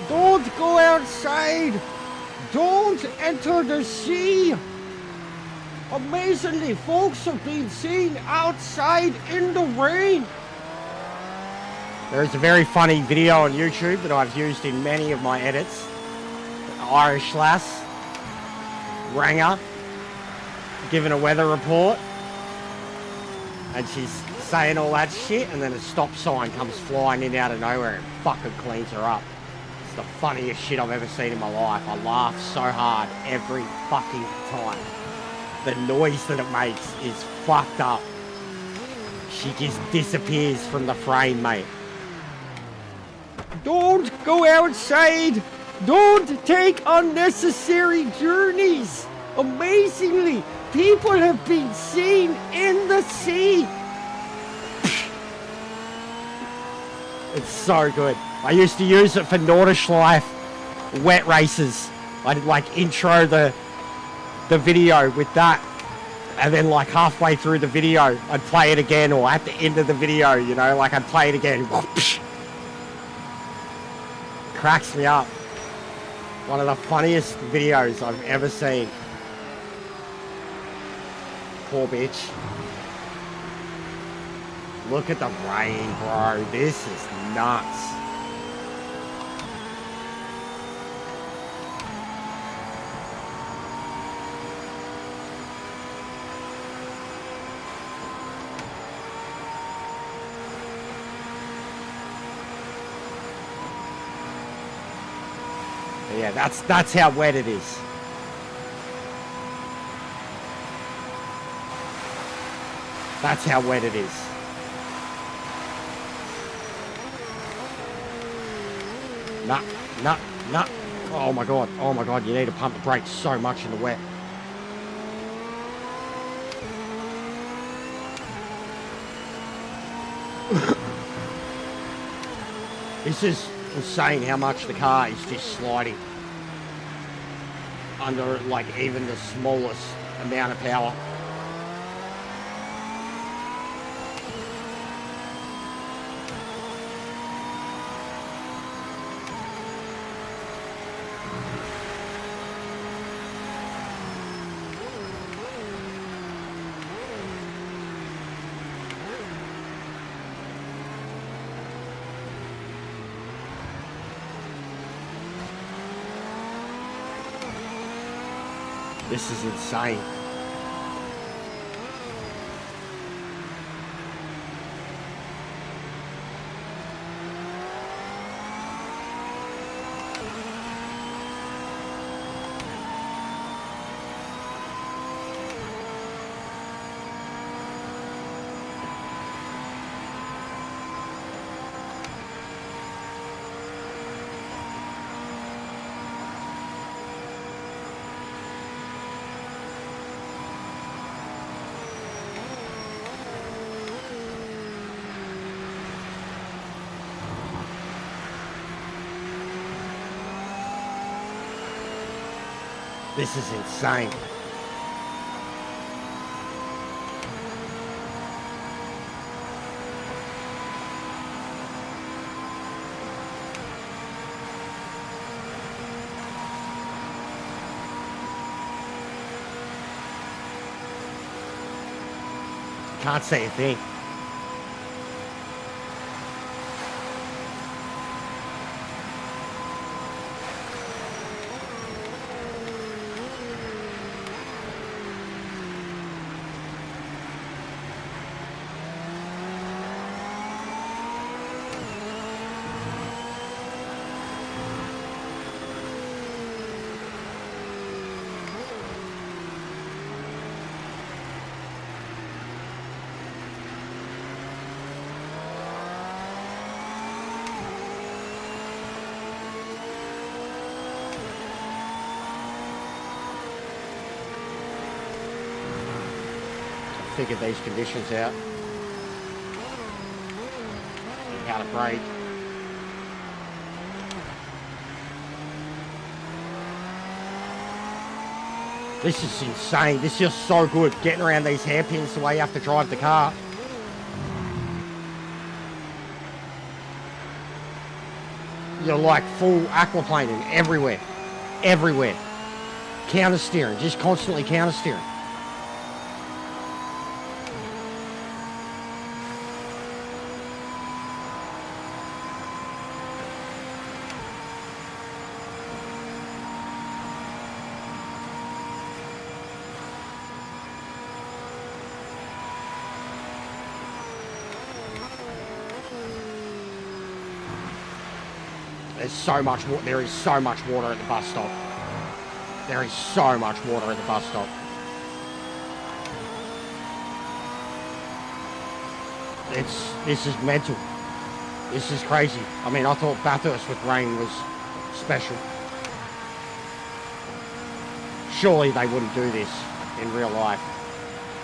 [SPEAKER 4] Don't go outside! Don't enter the sea! Amazingly, folks have been seen outside in the rain! There is a very funny video on YouTube that I've used in many of my edits. An Irish lass rang up, giving a weather report, and she's saying all that shit, and then a stop sign comes flying in out of nowhere and fucking cleans her up. It's the funniest shit I've ever seen in my life. I laugh so hard every fucking time. The noise that it makes is fucked up. She just disappears from the frame, mate. Don't go outside. Don't take unnecessary journeys. Amazingly, people have been seen in the sea. It's so good. I used to use it for Nordschleife wet races. I'd like intro the video with that, and then like halfway through the video I'd play it again, or at the end of the video, you know, like I'd play it again. Cracks me up. One of the funniest videos I've ever seen. Poor bitch. Look at the rain, bro. This is nuts. Yeah, that's how wet it is. That's how wet it is. Nah. Oh my god, you need to pump the brakes so much in the wet. This is insane how much the car is just sliding under like even the smallest amount of power. This is insane. This is insane. Can't say a thing. Figured these conditions out. And how to brake. This is insane. This feels so good getting around these hairpins the way you have to drive the car. You're like full aquaplaning everywhere. Everywhere. Counter steering, just constantly counter steering. There's so much water. There is so much water at the bus stop. There is so much water at the bus stop. This is mental. This is crazy. I mean, I thought Bathurst with rain was special. Surely they wouldn't do this in real life.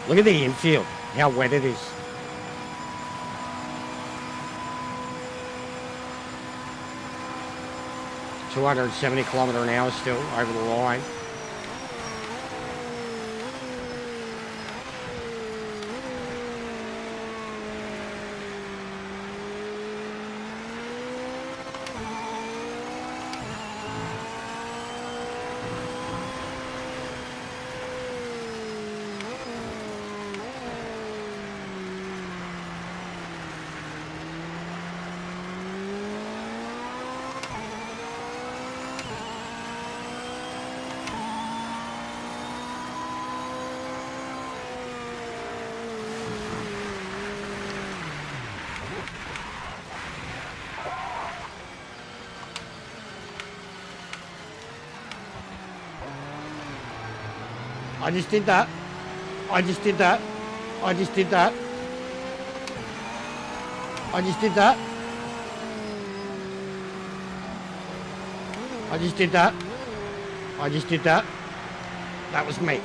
[SPEAKER 4] Look at the infield, how wet it is. .270 km/h still over the line. I just did that. I just did that. I just did that. I just did that. I just did that. I just did that. That was me.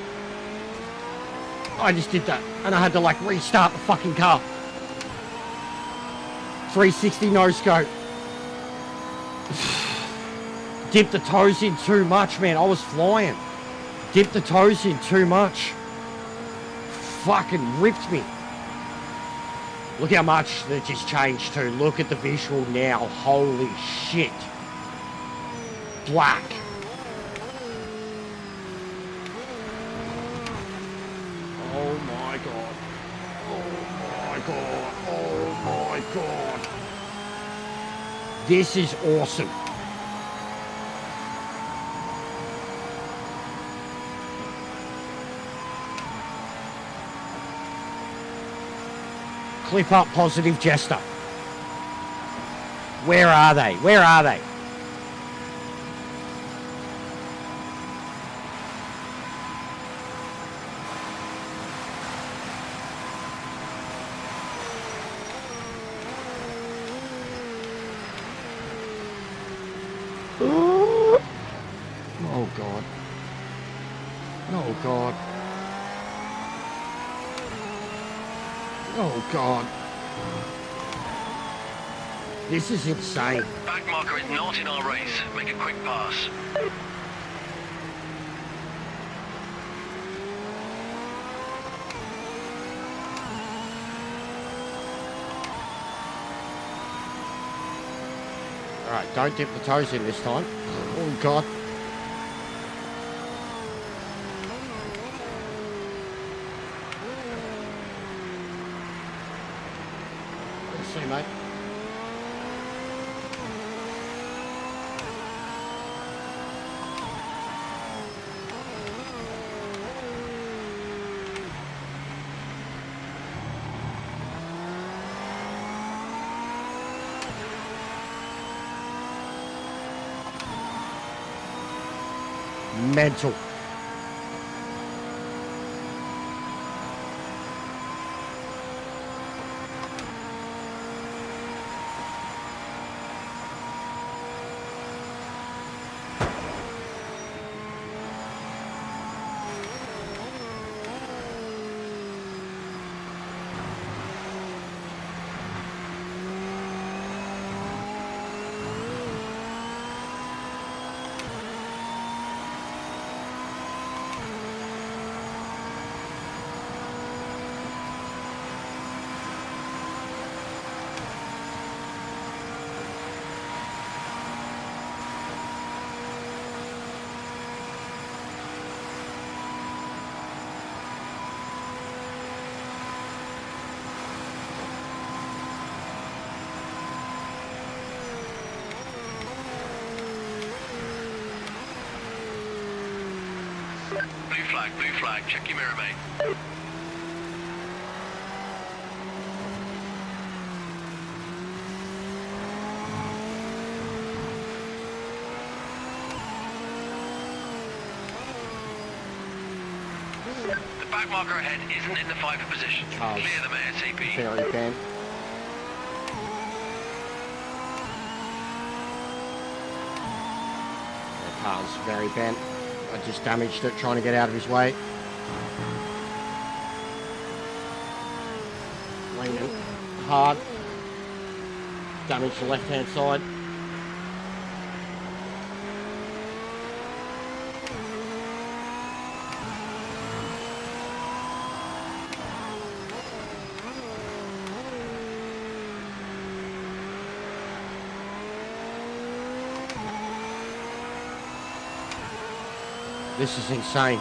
[SPEAKER 4] I just did that. And I had to like restart the fucking car. 360 no scope. Dipped the toes in too much, man. I was flying. Dipped the toes in too much. Fucking ripped me. Look how much that just changed too. Look at the visual now. Holy shit. Black. Oh my god. Oh my god. Oh my god. This is awesome. Clip up Positive Jester. Where are they? Where are they? Oh God. Oh God. Oh God. This is insane.
[SPEAKER 3] Back marker is not in our race. Make a quick pass.
[SPEAKER 4] Alright, don't dip the toes in this time. Oh God. Let's see, mate. Mental.
[SPEAKER 3] Blue flag, check your mirror, mate. The back marker ahead isn't in the fighter position.
[SPEAKER 4] Cars.
[SPEAKER 3] Clear them ASAP.
[SPEAKER 4] Very bent. Car's very bent. I just damaged it trying to get out of his way. Leaning hard. Damaged the left-hand side. This is insane.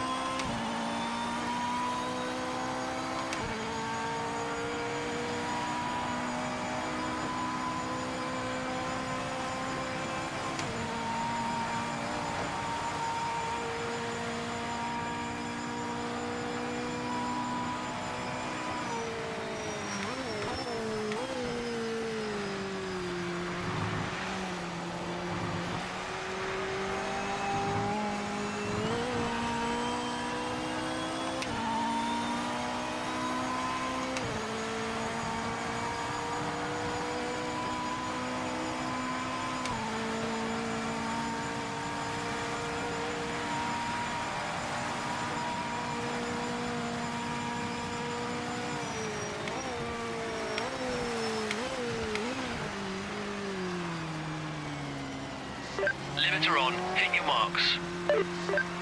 [SPEAKER 3] Limiter on. Hit your marks.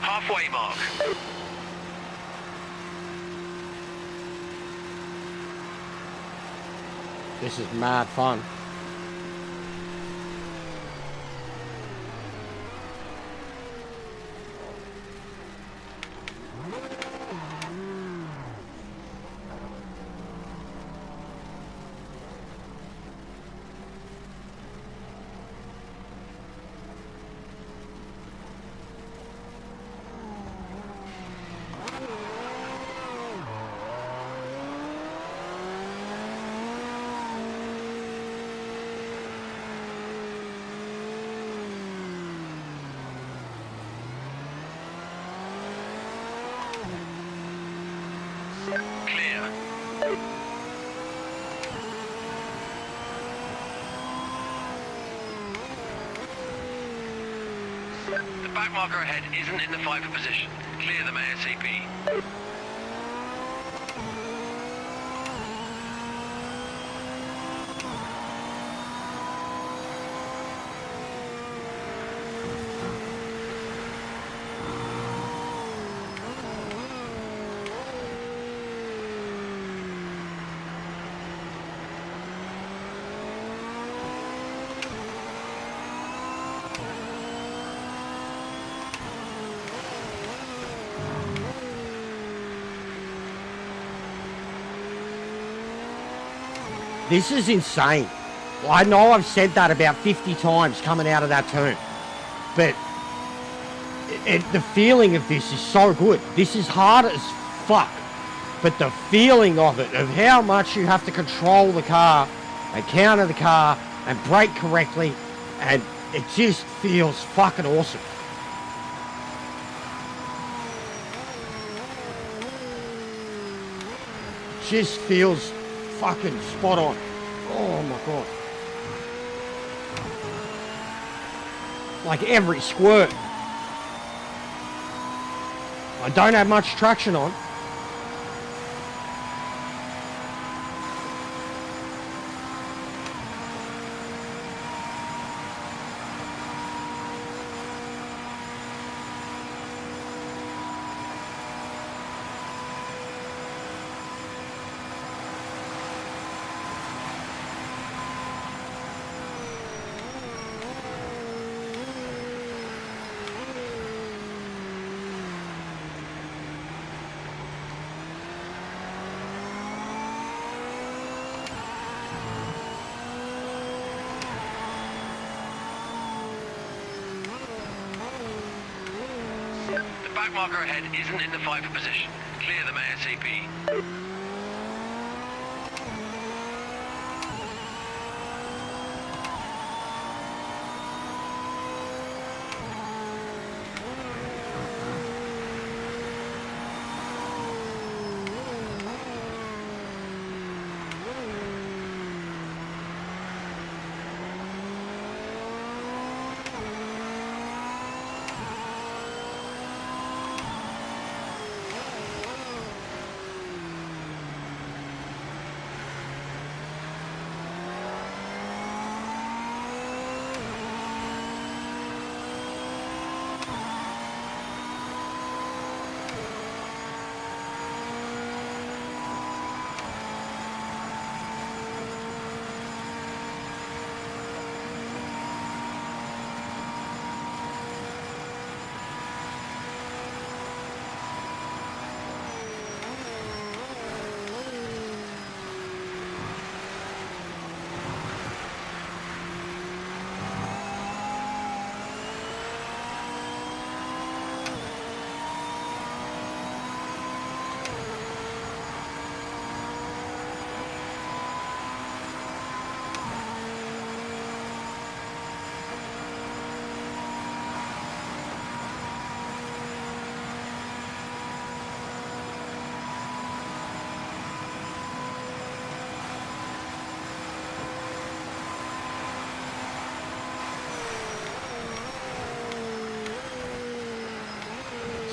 [SPEAKER 3] Halfway mark.
[SPEAKER 4] This is mad fun.
[SPEAKER 3] Clear. The back marker ahead isn't in the fight for position. Clear them ASAP.
[SPEAKER 4] This is insane. I know I've said that about 50 times coming out of that turn, but the feeling of this is so good. This is hard as fuck, but the feeling of it, of how much you have to control the car and counter the car and brake correctly, and it just feels fucking awesome. Just feels fucking spot on. Oh my god. Like every squirt. I don't have much traction on.
[SPEAKER 3] The back marker ahead isn't in the fight for position. Clear them ASAP.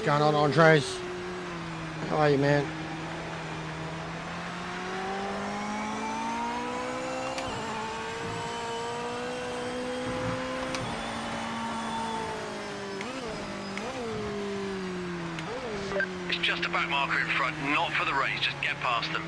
[SPEAKER 4] going on, Andres? How are you, man?
[SPEAKER 3] It's just a back marker in front, not for the race, just get past them.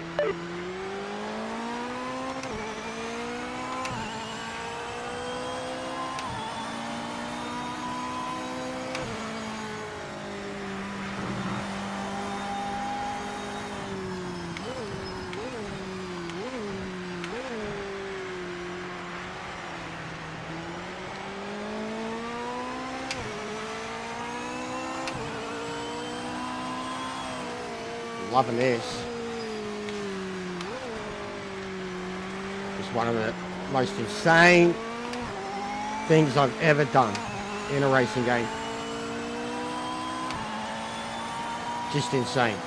[SPEAKER 4] Loving this. It's one of the most insane things I've ever done in a racing game. Just insane.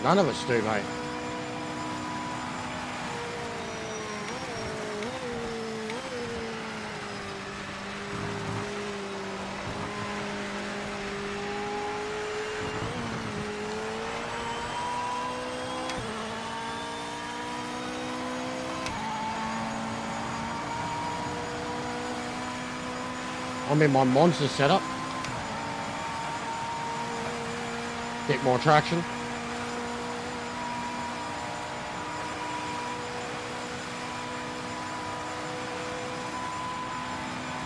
[SPEAKER 4] None of us do, mate. I'm in my Monza setup. Get more traction.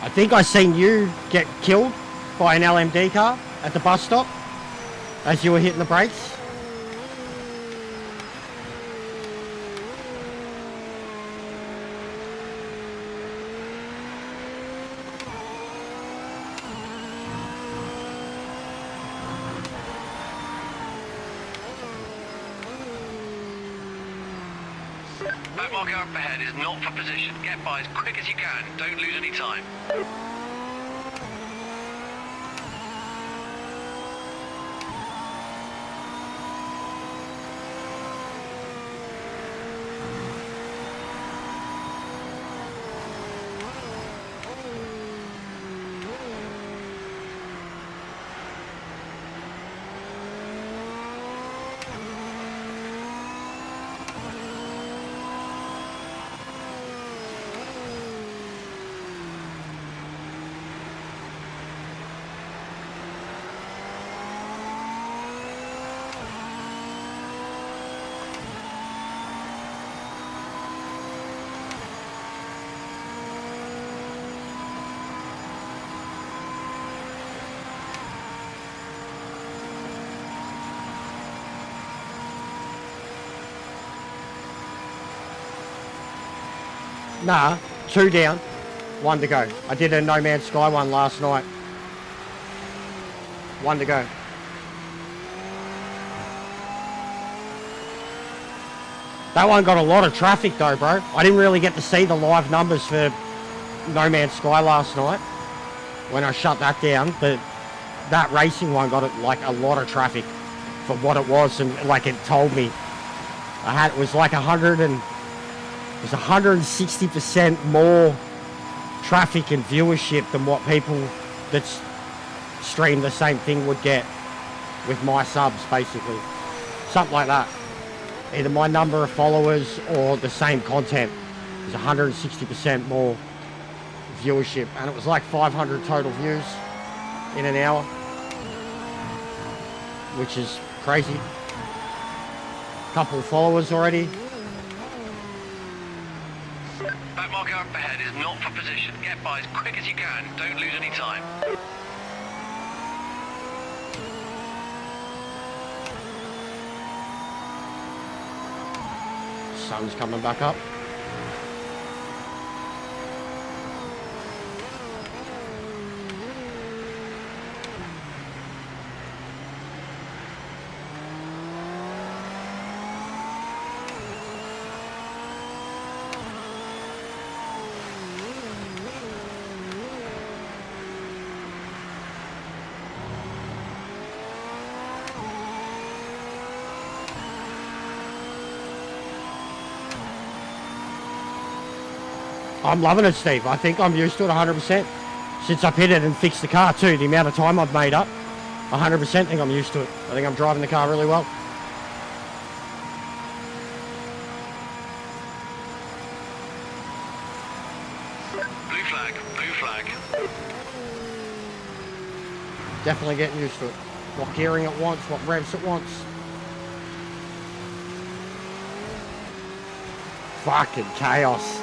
[SPEAKER 4] I think I seen you get killed by an LMD car at the bus stop as you were hitting the brakes.
[SPEAKER 3] Back marker up ahead is not for position. Get by as quick as you can. Don't lose any time.
[SPEAKER 4] Nah, 2 down, 1 to go. I did a No Man's Sky one last night. 1 to go. That one got a lot of traffic though, bro. I didn't really get to see the live numbers for No Man's Sky last night when I shut that down, but that racing one got like a lot of traffic for what it was, and like it told me it was like 160% more traffic and viewership than what people that stream the same thing would get with my subs, basically. Something like that. Either my number of followers or the same content is 160% more viewership, and it was like 500 total views in an hour, which is crazy. Couple of followers already.
[SPEAKER 3] Back marker up ahead is not for position. Get by as quick as you can. Don't lose any time.
[SPEAKER 4] Sun's coming back up. I'm loving it, Steve. I think I'm used to it 100%. Since I've hit it and fixed the car too, the amount of time I've made up, 100% think I'm used to it. I think I'm driving the car really well.
[SPEAKER 3] Blue flag, blue flag.
[SPEAKER 4] Definitely getting used to it. What gearing it wants, what revs it wants. Fucking chaos.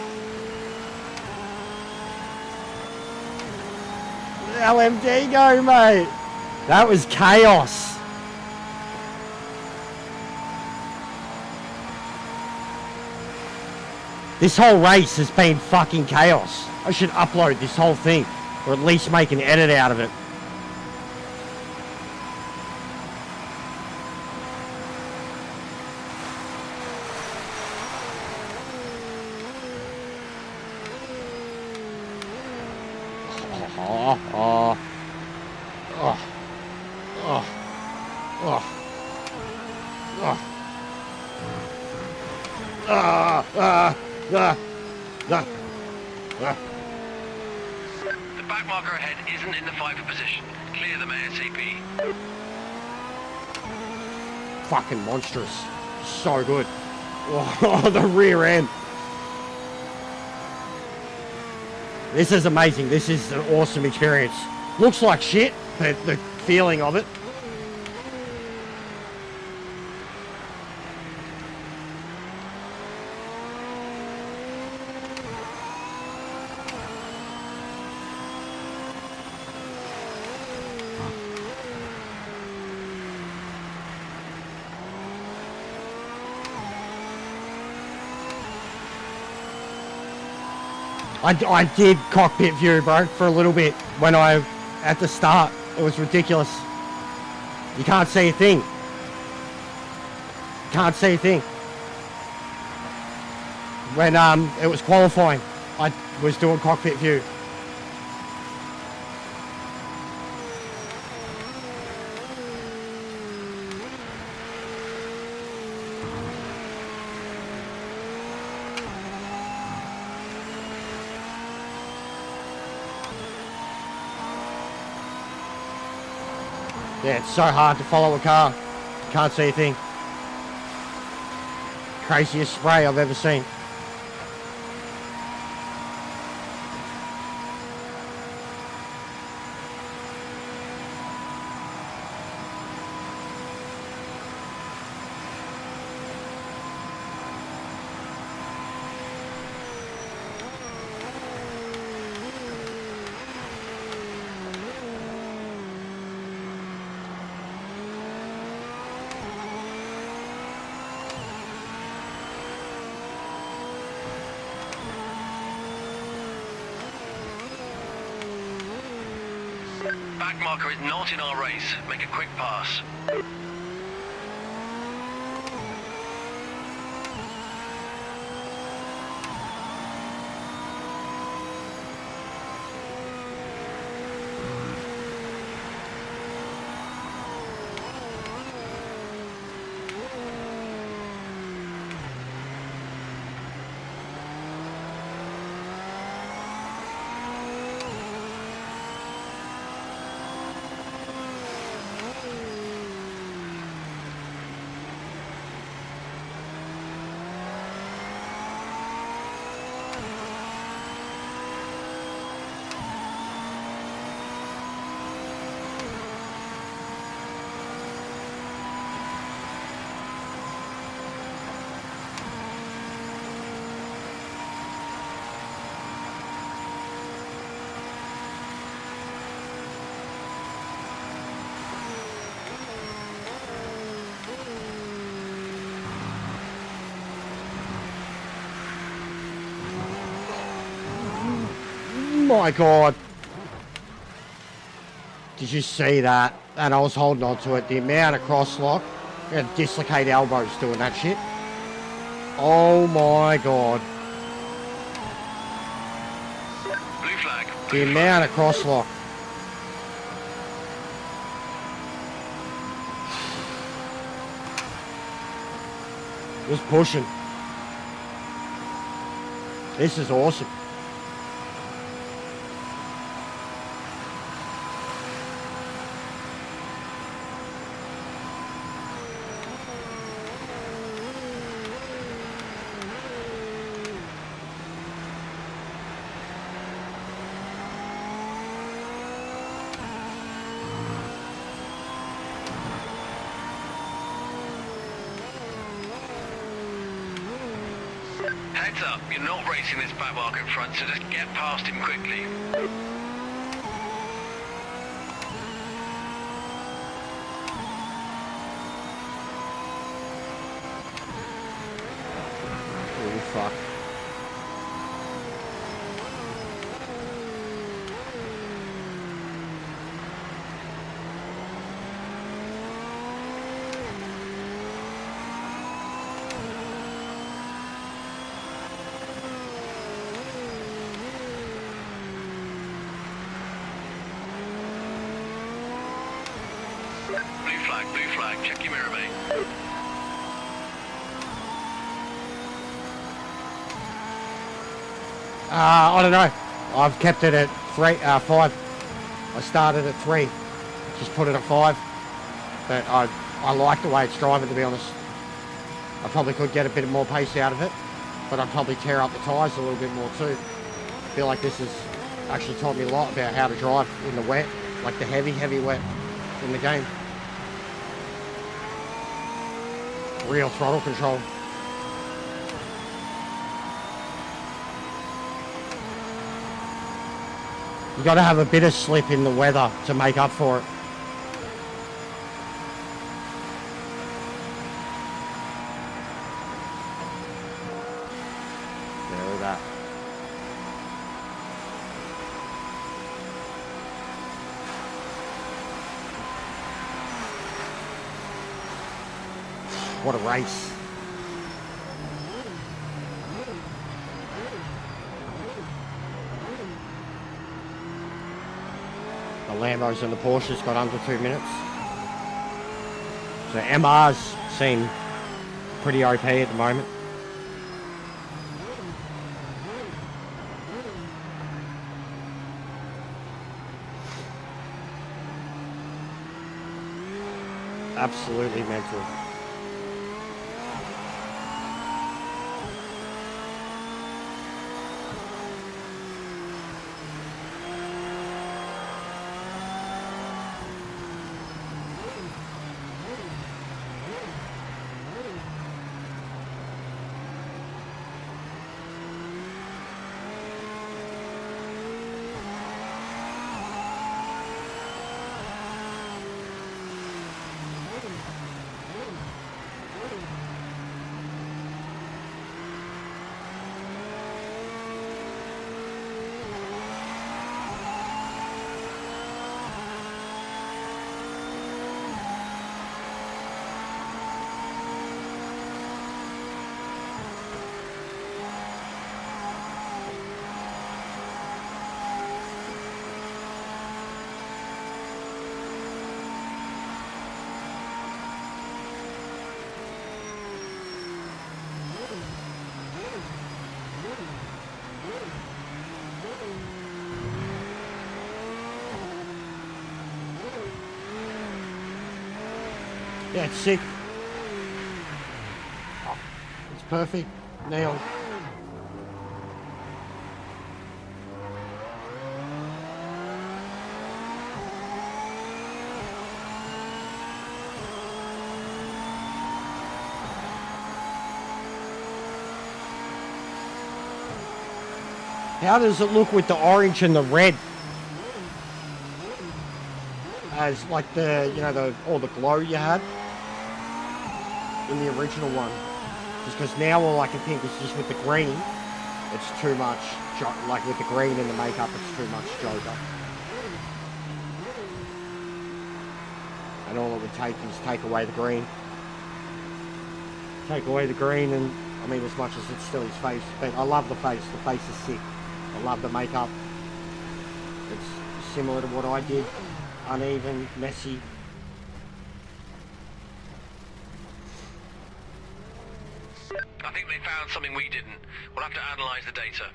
[SPEAKER 4] LMD go, mate. That was chaos. This whole race has been fucking chaos. I should upload this whole thing, or at least make an edit out of it.
[SPEAKER 3] The back marker ahead isn't in the 5 position. Clear them ASAP.
[SPEAKER 4] Fucking monstrous. So good. Oh, the rear end. This is amazing. This is an awesome experience. Looks like shit, but the feeling of it. I did cockpit view, bro, for a little bit when at the start. It was ridiculous. You can't see a thing. Can't see a thing. When it was qualifying, I was doing cockpit view. Yeah, it's so hard to follow a car. Can't see a thing. Craziest spray I've ever seen.
[SPEAKER 3] Back marker is not in our race. Make a quick pass.
[SPEAKER 4] My God. Did you see that? And I was holding on to it. The amount of cross lock. I had to dislocate elbows doing that shit. Oh my God.
[SPEAKER 3] Blue flag.
[SPEAKER 4] The amount of cross lock. It was pushing. This is awesome.
[SPEAKER 3] Heads up, you're not racing this back market front, so just get past him quickly.
[SPEAKER 4] Oh, fuck.
[SPEAKER 3] Blue flag, check your mirror, mate.
[SPEAKER 4] I don't know. I've kept it at 5. I started at 3. Just put it at 5. But I like the way it's driving, to be honest. I probably could get a bit more pace out of it, but I'd probably tear up the tyres a little bit more too. I feel like this has actually taught me a lot about how to drive in the wet, like the heavy wet in the game. Real throttle control. You got to have a bit of slip in the weather to make up for it. There we go. What a race. The Lambos and the Porsches got under 2 minutes. So MRs seem pretty OP at the moment. Absolutely mental. Yeah, it's sick. Oh, it's perfect. Nailed. How does it look with the orange and the red? As like the, you know, all the glow you had in the original one. Just because now all I can think is just with the green, it's too much. Like with the green and the makeup, it's too much Joker. And all it would take is take away the green. Take away the green, and I mean, as much as it's still his face, but I love the face. The face is sick. I love the makeup. It's similar to what I did. Uneven, messy.
[SPEAKER 3] I think they found something we didn't. We'll have to analyze the data.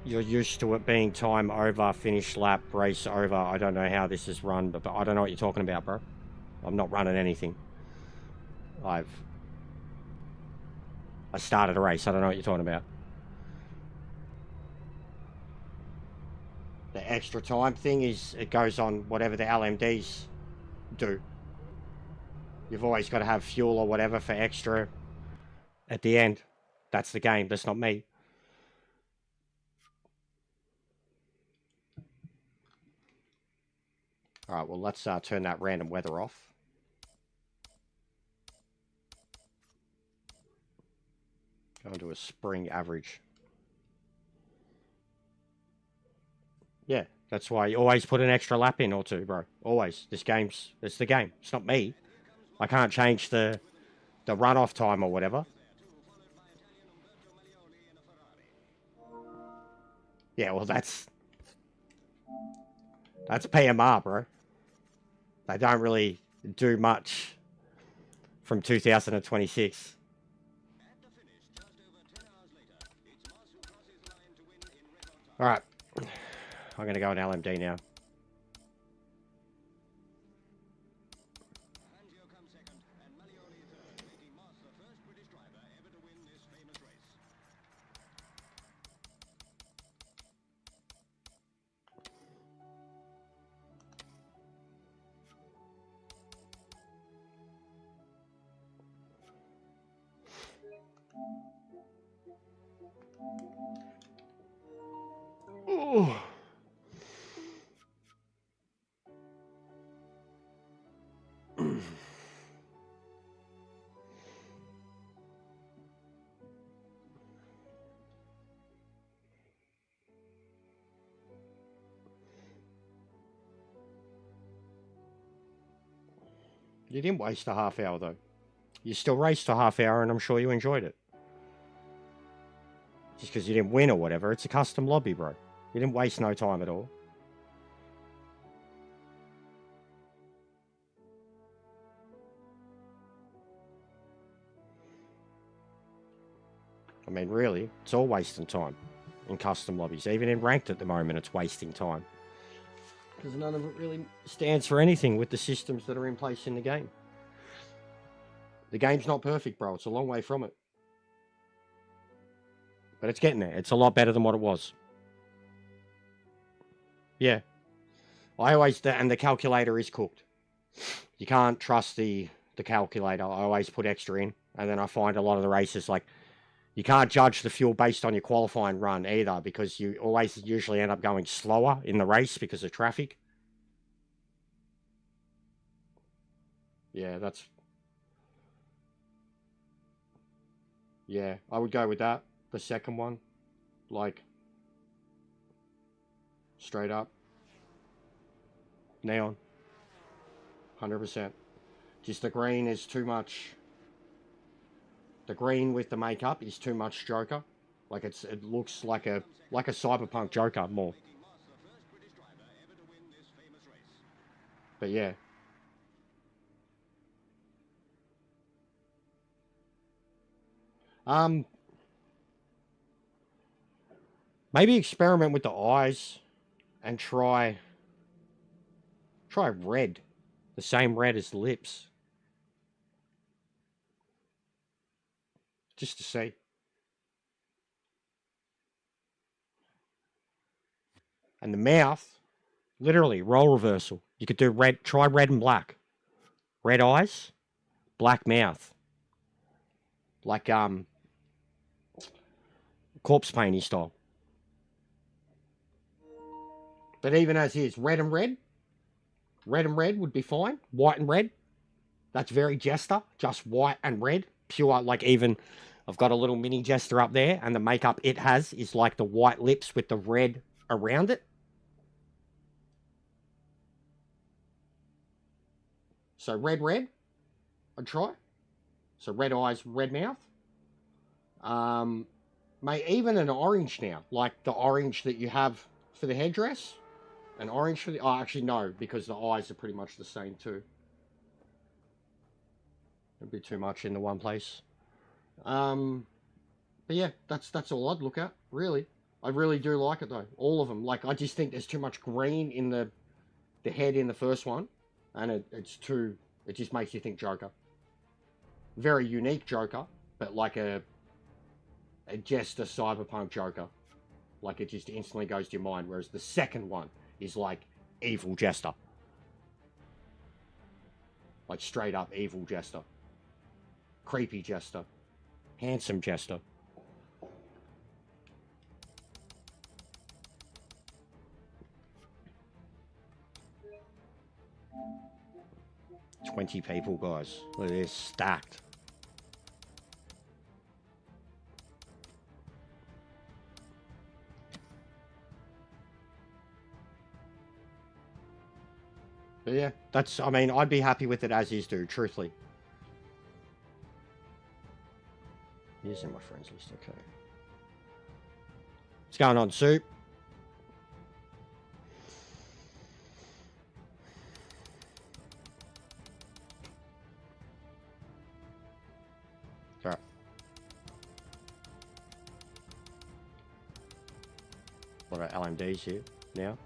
[SPEAKER 4] You're used to it being time over, finish lap, race over. I don't know how this is run, but I don't know what you're talking about, bro. I'm not running anything. I started a race. I don't know what you're talking about. The extra time thing is, it goes on whatever the LMDs do. You've always got to have fuel or whatever for extra at the end. That's the game. That's not me. All right, well, let's turn that random weather off. Go into a spring average. Yeah, that's why you always put an extra lap in or two, bro. Always. It's the game. It's not me. I can't change the runoff time or whatever. Yeah, well, that's PMR, bro. They don't really do much from 2026. All right. I'm going to go in LMD now. Ooh. You didn't waste a half hour, though. You still raced a half hour, and I'm sure you enjoyed it. Just because you didn't win or whatever, it's a custom lobby, bro. You didn't waste no time at all. I mean, really, it's all wasting time in custom lobbies. Even in ranked at the moment, it's wasting time. Because none of it really stands for anything with the systems that are in place in the game. The game's not perfect, bro. It's a long way from it. But it's getting there. It's a lot better than what it was. Yeah. I always... And the calculator is cooked. You can't trust the calculator. I always put extra in. And then I find a lot of the races, like... You can't judge the fuel based on your qualifying run either, because you always usually end up going slower in the race because of traffic. Yeah, that's... Yeah, I would go with that. The second one. Like... Straight up. Neon. 100%. Just the green is too much... The green with the makeup is too much Joker. Like it looks like a cyberpunk Joker more. But yeah. Maybe experiment with the eyes and try red. The same red as the lips. Just to see. And the mouth, literally, role reversal. You could do red, try red and black. Red eyes, black mouth. Like, corpse painting style. But even as is, red and red would be fine. White and red, that's very Jester. Just white and red. Pure, like even... I've got a little mini Jester up there, and the makeup it has is like the white lips with the red around it. So red, I'd try. So red eyes, red mouth. Even an orange now, like the orange that you have for the headdress. An orange for the... Oh, actually, no, because the eyes are pretty much the same too. It'd be too much in the one place. But yeah, that's all I'd look at, really. I really do like it, though. All of them. Like, I just think there's too much green in the head in the first one. And it's too... It just makes you think Joker. Very unique Joker, but like just a cyberpunk Joker. Like, it just instantly goes to your mind. Whereas the second one is like evil Jester. Like, straight up evil Jester. Creepy Jester. Handsome Jester. "20 people, guys. Look at this, stacked. But yeah, that's, I mean, I'd be happy with it as is, dude, truthfully. He's in my friends list, okay. What's going on, Soup? Alright. What are LMDs here now?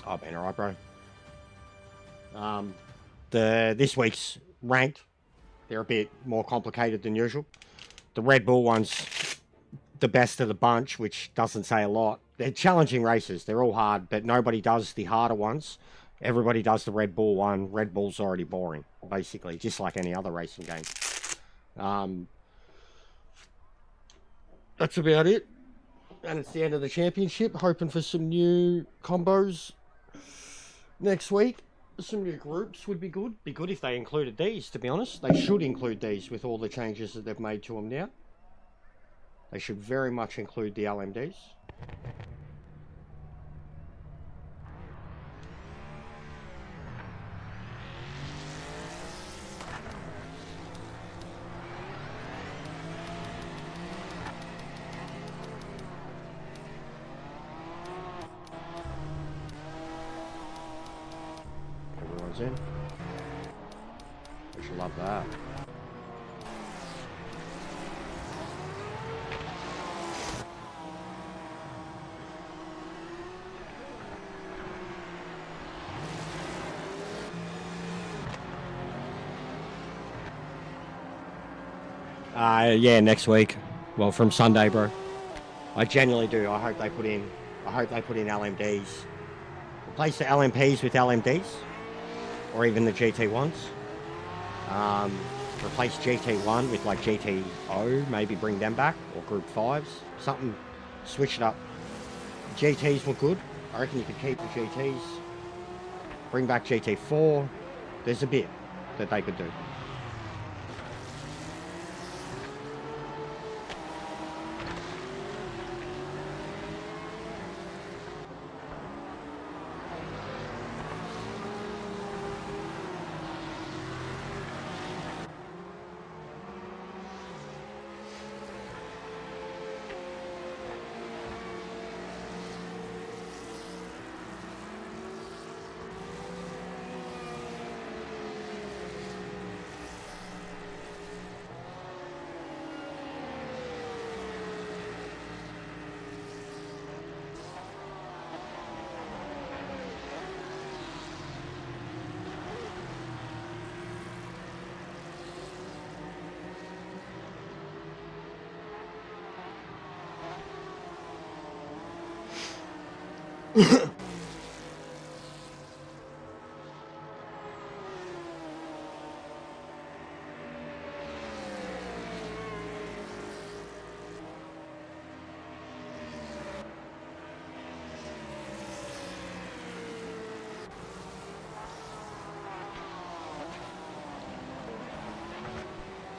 [SPEAKER 4] I've been alright, bro. This week's ranked, they're a bit more complicated than usual. The Red Bull one's the best of the bunch, which doesn't say a lot. They're challenging races. They're all hard, but nobody does the harder ones. Everybody does the Red Bull one. Red Bull's already boring, basically, just like any other racing game. That's about it. And it's the end of the championship. Hoping for some new combos next week. Some new groups would be good. Be good if they included these, to be honest. They should include these with all the changes that they've made to them now. They should very much include the LMDs. Everyone's in. We should love that. Yeah, next week. Well, from Sunday, bro. I genuinely do. I hope they put in LMDs. Replace the LMPs with LMDs. Or even the GT1s. Replace GT1 with like GTO. Maybe bring them back. Or Group 5s. Something. Switch it up. GTs were good. I reckon you could keep the GTs. Bring back GT4. There's a bit that they could do.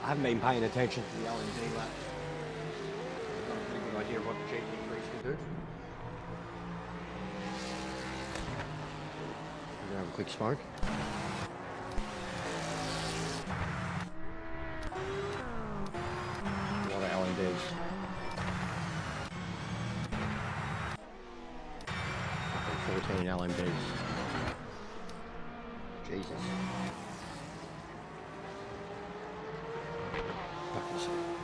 [SPEAKER 4] I haven't been paying attention to the LMD lap. I've got a pretty good idea of what the GT3s can do. I'm gonna have a quick smoke.
[SPEAKER 2] LMDs. Jesus. Fucking shit.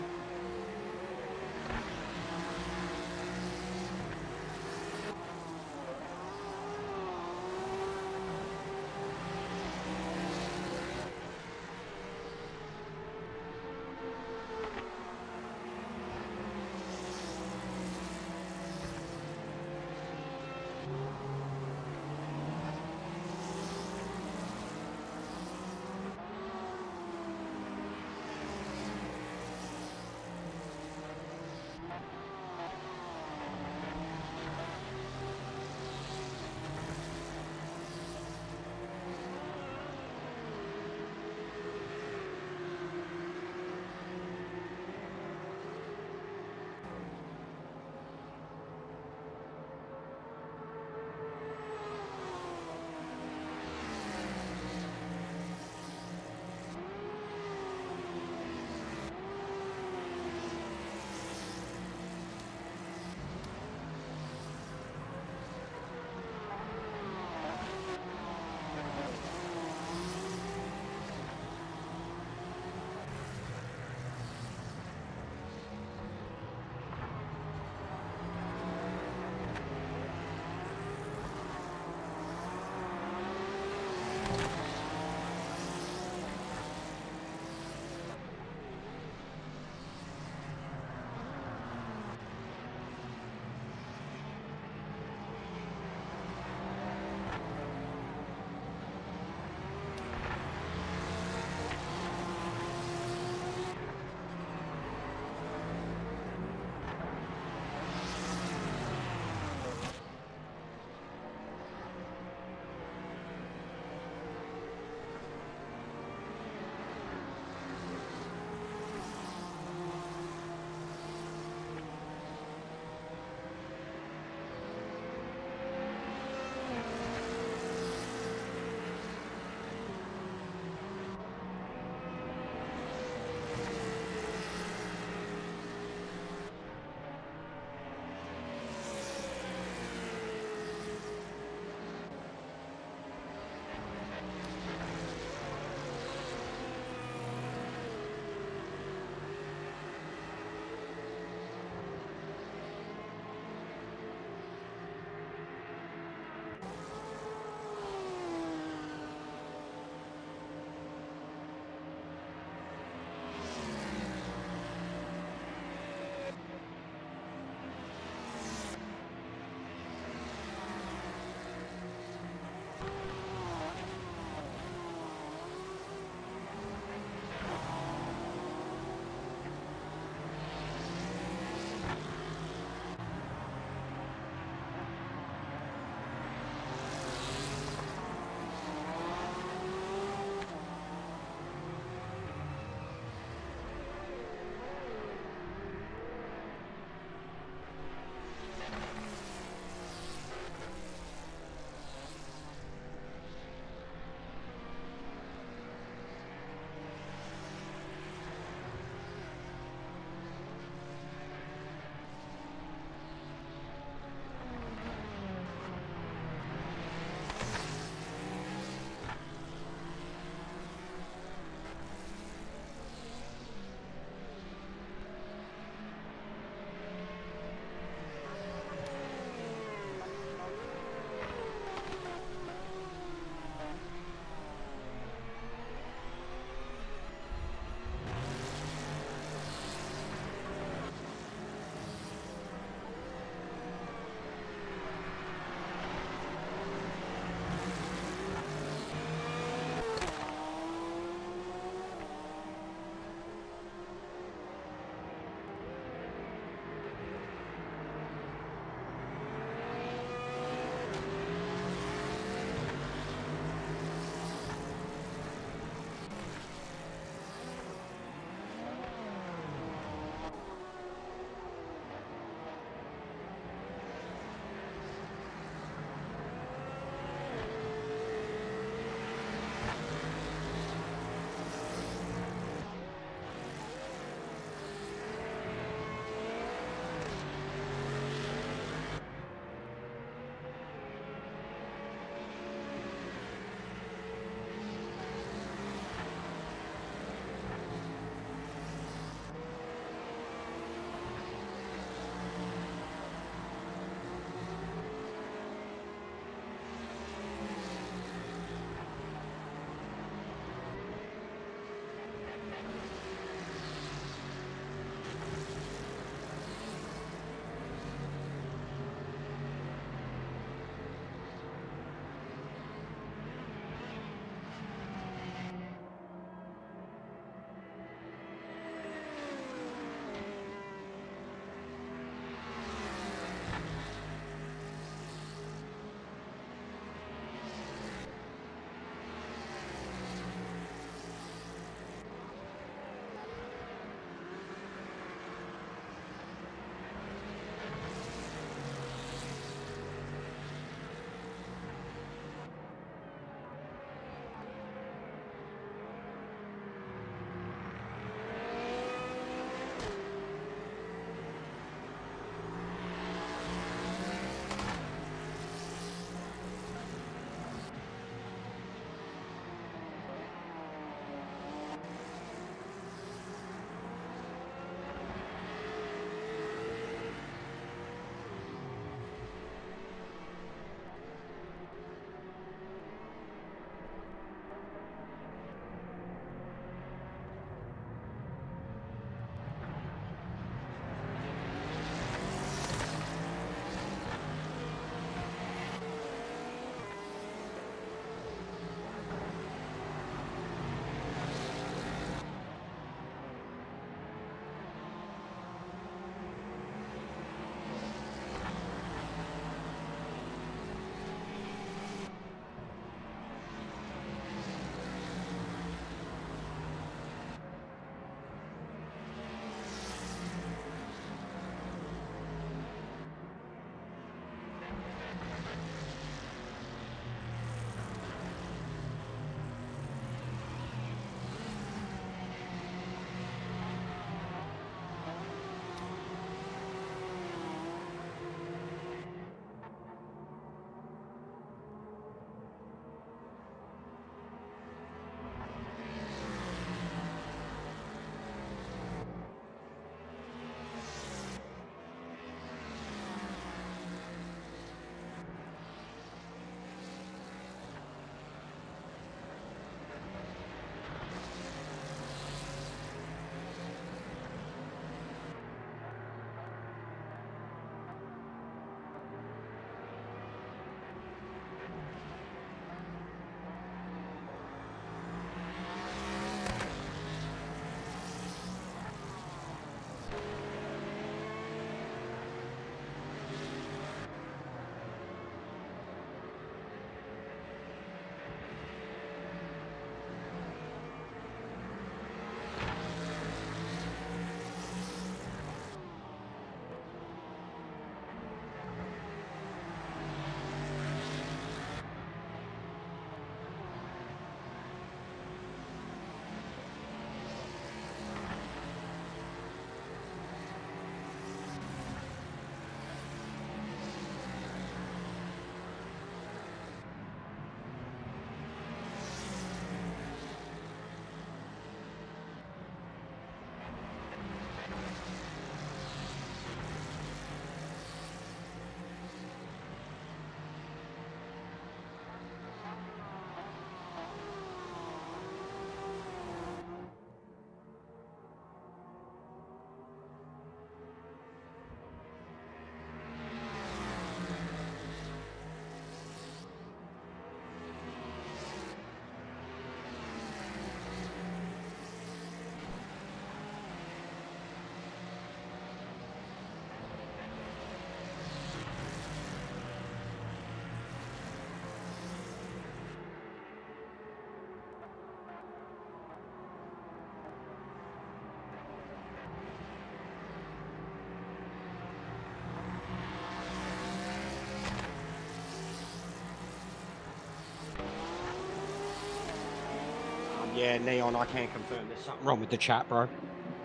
[SPEAKER 4] Yeah, Neon, I can confirm there's something wrong with the chat, bro.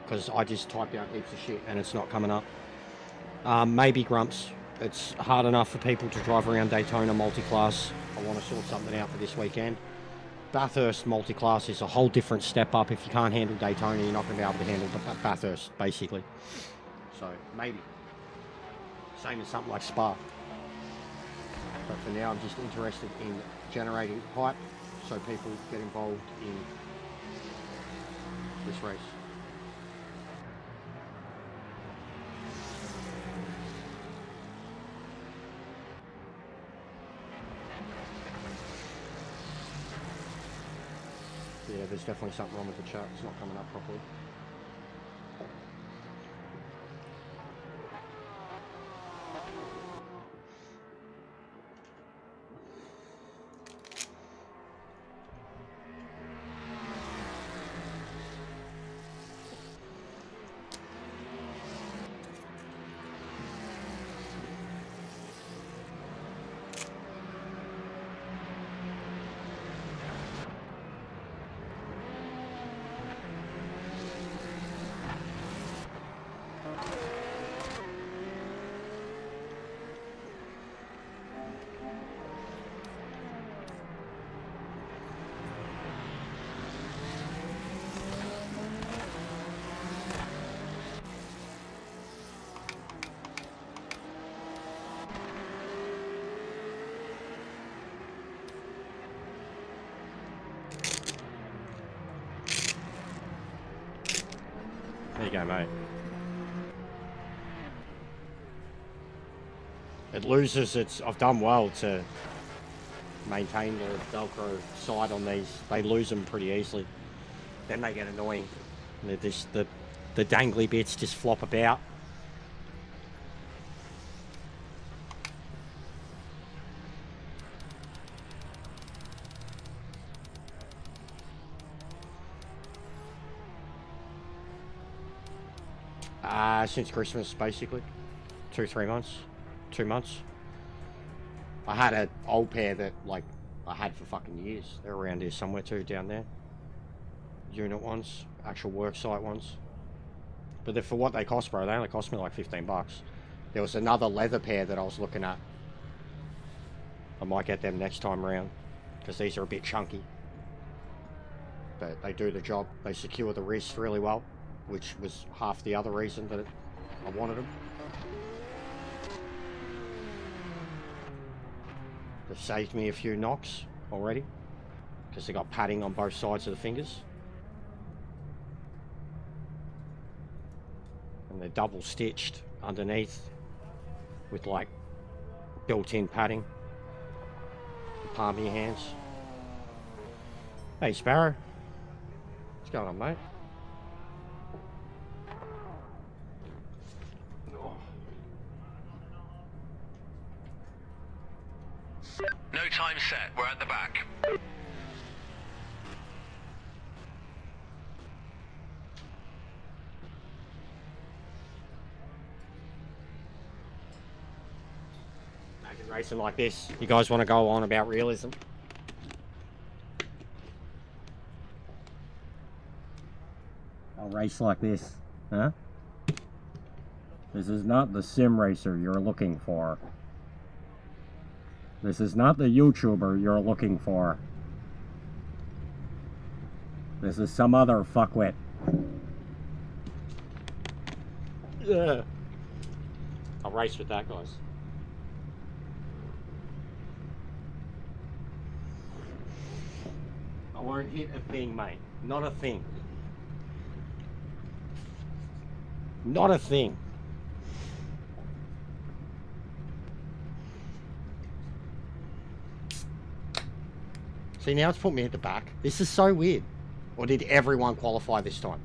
[SPEAKER 4] Because I just typed out heaps of shit and it's not coming up. Maybe Grumps. It's hard enough for people to drive around Daytona multi-class. I want to sort something out for this weekend. Bathurst multi-class is a whole different step up. If you can't handle Daytona, you're not going to be able to handle Bathurst, basically. So, maybe. Same as something like Spa. But for now, I'm just interested in generating hype so people get involved in this race. Yeah, there's definitely something wrong with the chart. It's not coming up properly. There you go, mate. It loses its... I've done well to maintain the Velcro side on these. They lose them pretty easily. Then they get annoying. They're just, the dangly bits just flop about. Since Christmas, basically. 2 months. 2 months. I had an old pair that, like, I had for fucking years. They're around here somewhere too, down there. Unit ones. Actual worksite ones. But they're, for what they cost, bro, they only cost me like 15 bucks. There was another leather pair that I was looking at. I might get them next time around. Because these are a bit chunky. But they do the job. They secure the wrist really well. Which was half the other reason that I wanted them. They've saved me a few knocks already. Because they got padding on both sides of the fingers. And they're double stitched underneath. With like built-in padding. The palm of your hands. Hey Sparrow. What's going on, mate?
[SPEAKER 3] No time set, we're at the back.
[SPEAKER 4] Imagine racing like this. You guys want to go on about realism? I'll race like this, huh? This is not the sim racer you're looking for. This is not the YouTuber you're looking for. This is some other fuckwit. Ugh. I'll race with that, guys. I won't hit a thing, mate. Not a thing. Not a thing. See, now it's put me at the back. This is so weird. Or did everyone qualify this time?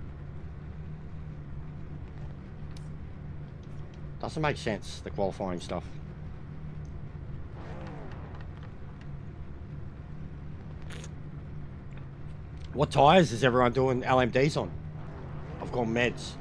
[SPEAKER 4] Doesn't make sense, the qualifying stuff. What tyres is everyone doing LMDs on? I've gone meds.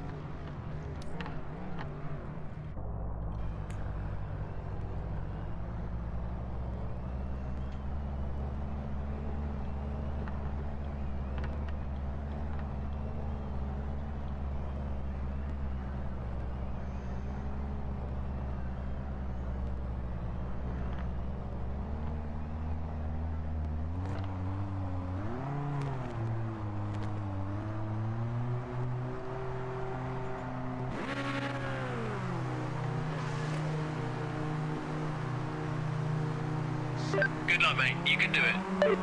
[SPEAKER 3] Good luck, mate. You can do it.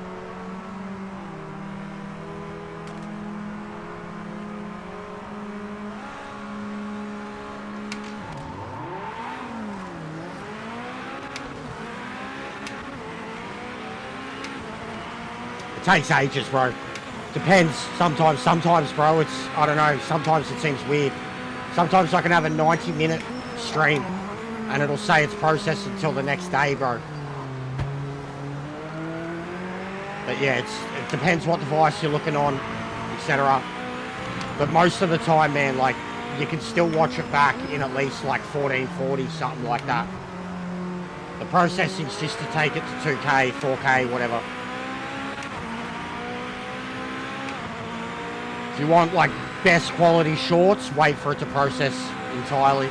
[SPEAKER 4] It takes ages, bro. Depends. Sometimes, bro, it's, I don't know, sometimes it seems weird. Sometimes I can have a 90-minute stream and it'll say it's processed until the next day, bro. But yeah, it depends what device you're looking on, etc. But most of the time, man, like, you can still watch it back in at least like 1440, something like that. The processing's just to take it to 2K, 4K, whatever. If you want like best quality shorts, wait for it to process entirely.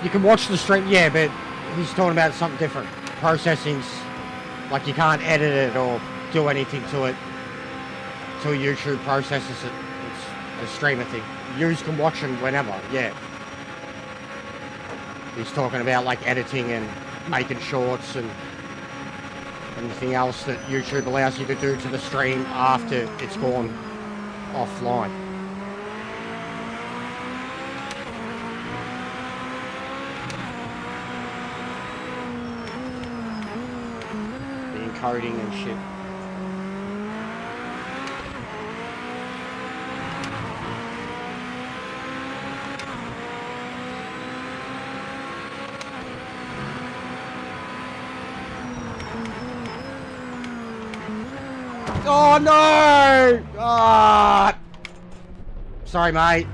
[SPEAKER 4] You can watch the stream, yeah, but he's talking about something different. Processing's, like, you can't edit it or do anything to it till YouTube processes it. It's a streamer thing. You can watch them whenever, yeah. He's talking about, like, editing and making shorts and anything else that YouTube allows you to do to the stream after it's gone offline. Coding and shit. Oh no! Ah! Sorry, mate.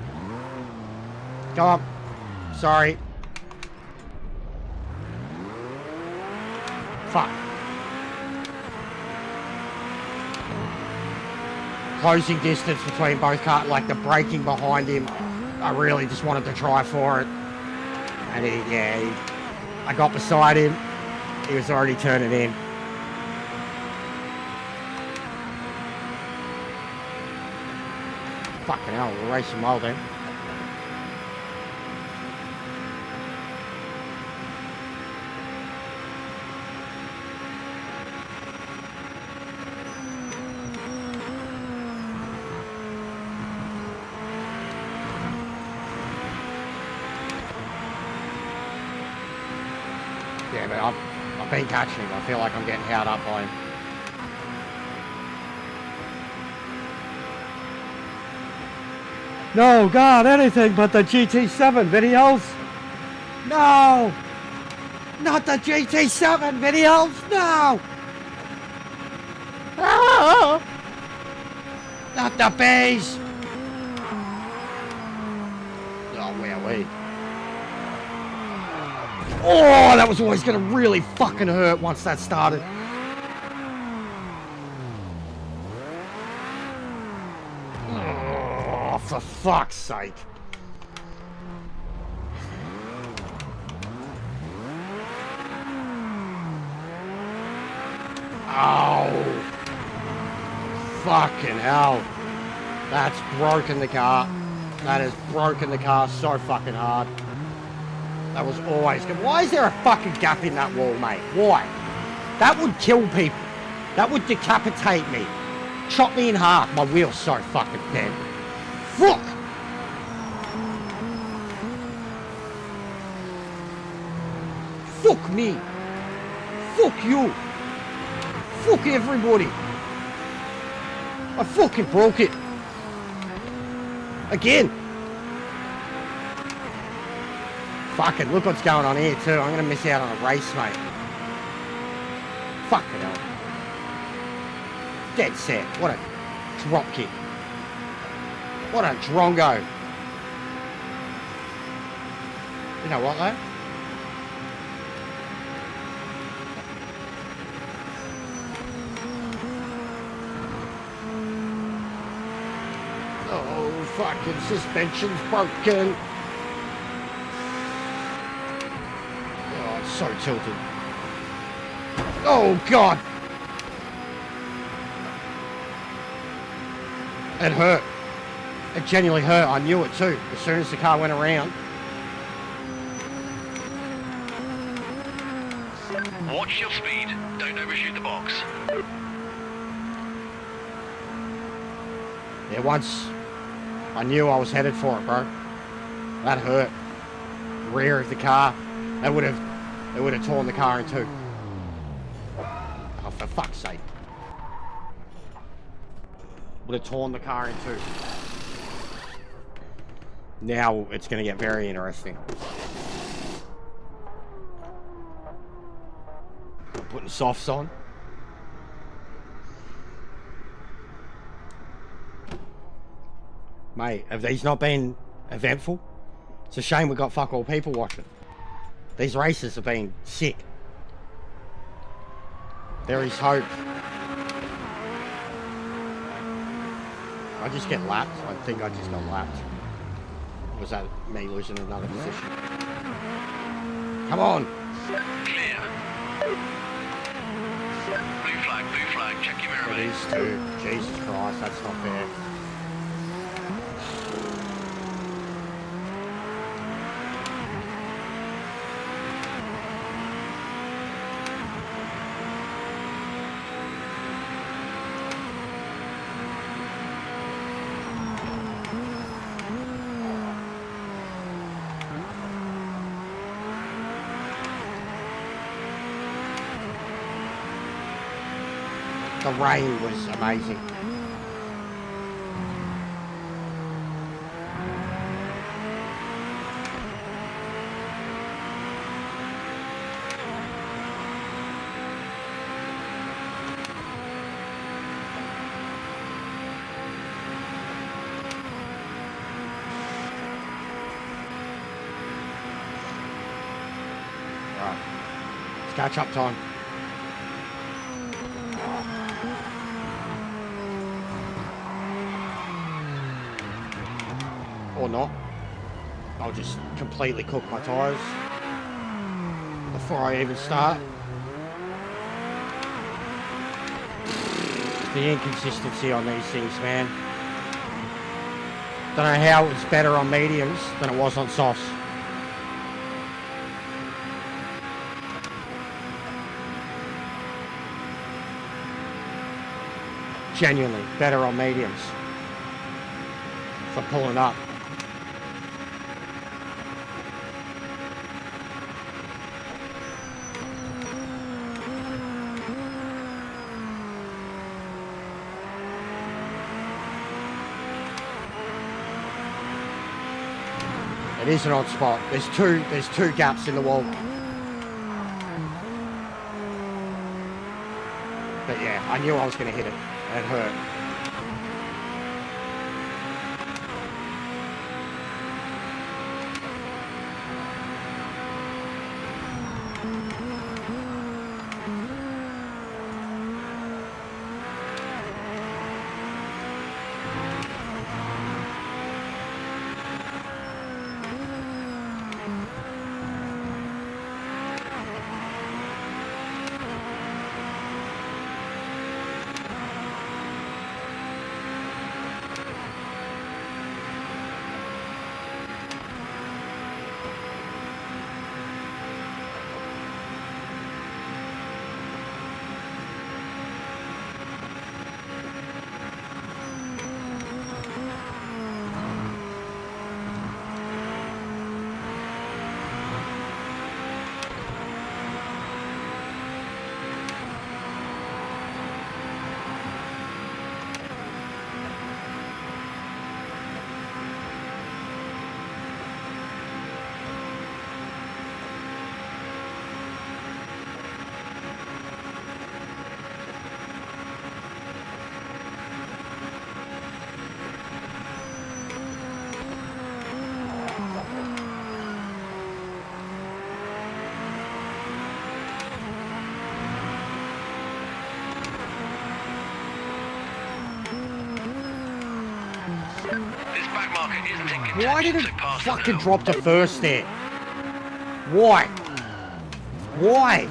[SPEAKER 4] Come on. Sorry. Fuck. Closing distance between both cars, like the braking behind him. I really just wanted to try for it. And I got beside him. He was already turning in. Fucking hell, we're racing well then. Yeah, but I've been catching him. I feel like I'm getting held up by him. No, God, anything but the GT7 videos. No! Not the GT7 videos, no! Oh, not the bees! Oh, where are we? Oh, that was always gonna really fucking hurt once that started. Oh, for fuck's sake. Oh, fucking hell. That's broken the car. That has broken the car so fucking hard. That was always good. Why is there a fucking gap in that wall, mate? Why? That would kill people. That would decapitate me. Chop me in half. My wheel's so fucking dead. Fuck! Fuck me. Fuck you. Fuck everybody. I fucking broke it. Again. Fucking look what's going on here too. I'm going to miss out on a race, mate. Fucking hell. Dead set. What a drop kick. What a drongo. You know what though? Oh, fucking suspension's broken. Oh, it's so tilted. Oh, God. It hurt. It genuinely hurt. I knew it too. As soon as the car went around.
[SPEAKER 3] Watch your speed. Don't overshoot the box.
[SPEAKER 4] Yeah, once I knew I was headed for it, bro. That hurt. Rear of the car. It would have torn the car in two. Oh, for fuck's sake. Would have torn the car in two. Now it's going to get very interesting. I'm putting softs on. Mate, have these not been eventful? It's a shame we got fuck all people watching. These races have been sick. There is hope. I just get lapped. I think I just got lapped. Or was that me losing another position? Come on!
[SPEAKER 3] Clear. Blue flag, check your mirror,
[SPEAKER 4] It
[SPEAKER 3] mate.
[SPEAKER 4] is too. Jesus Christ, that's not fair. The rain was amazing. Right. It's catch up time. Or not. I'll just completely cook my tyres before I even start. The inconsistency on these things, man. Don't know how it was better on mediums than it was on softs. Genuinely better on mediums for pulling up. It is an odd spot. There's two gaps in the wall. But yeah, I knew I was going to hit it. It hurt. Why did it fucking drop to first there? Why? Why?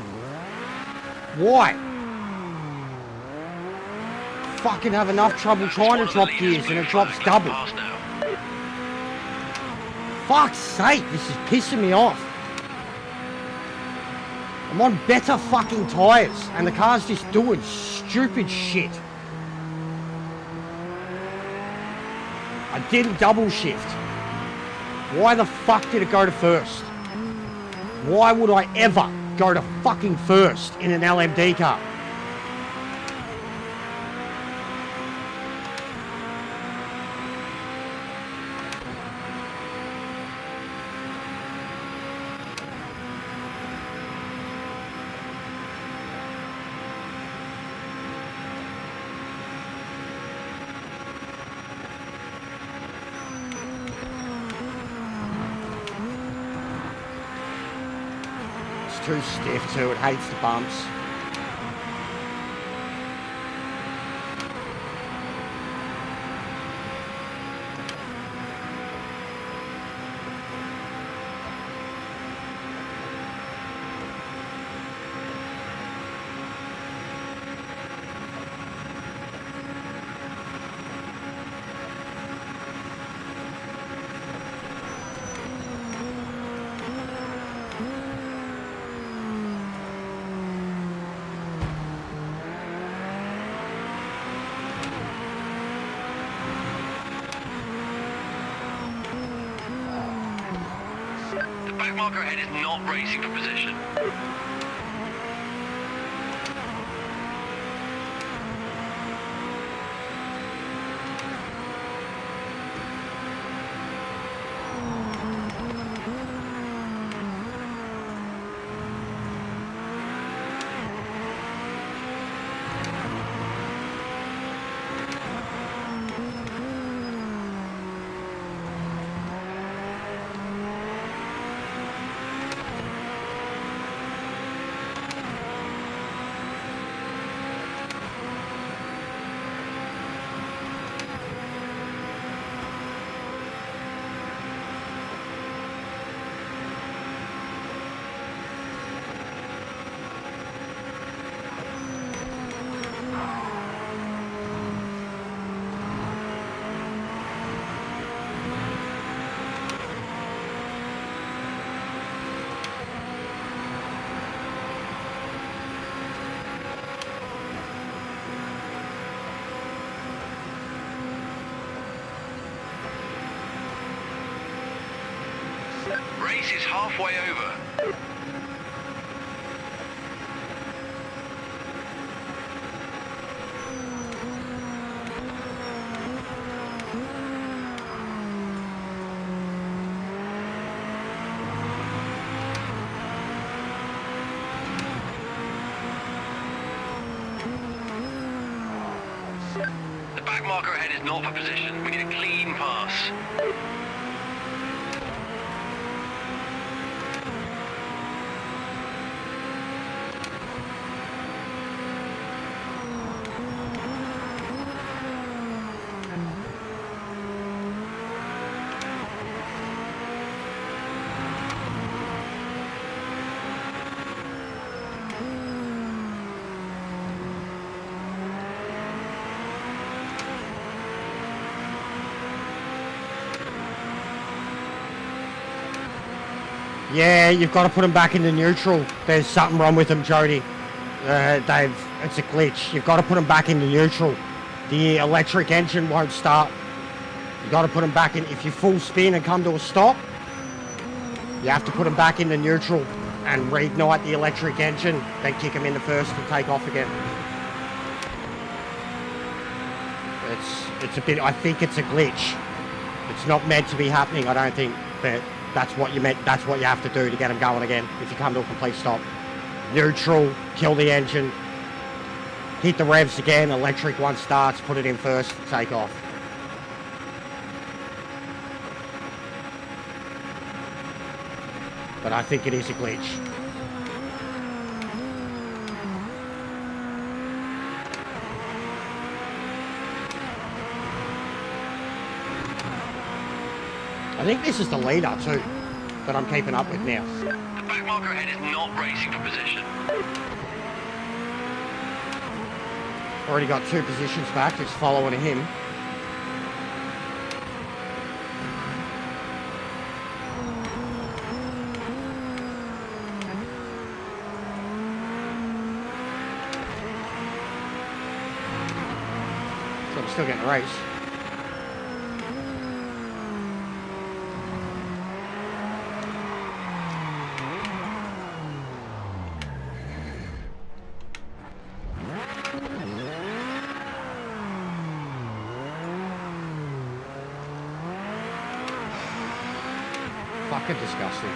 [SPEAKER 4] Why? Fucking have enough trouble trying to drop gears and it drops double. Fuck's sake, this is pissing me off. I'm on better fucking tyres and the car's just doing stupid shit. I didn't double shift. Why the fuck did it go to first? Why would I ever go to fucking first in an LMD car? Too stiff too, it hates the bumps.
[SPEAKER 3] Marker ahead is not racing for position. Race is halfway over. Back marker ahead is not for position. We need a clean pass.
[SPEAKER 4] Yeah, you've got to put them back into neutral. There's something wrong with them, Jody. It's a glitch. You've got to put them back into neutral. The electric engine won't start. You've got to put them back in. If you full spin and come to a stop, you have to put them back into neutral and reignite the electric engine, then kick them into first and take off again. It's a bit, I think it's a glitch. It's not meant to be happening, I don't think, but that's what you have to do to get them going again if you come to a complete stop. Neutral, kill the engine, hit the revs again, electric one starts, put it in first, take off. But I think it is a glitch. I think this is the leader too, that I'm keeping up with now.
[SPEAKER 3] The back marker ahead is not racing for position.
[SPEAKER 4] Already got 2 positions back, it's following him. So I'm still getting a race. Fucking disgusting.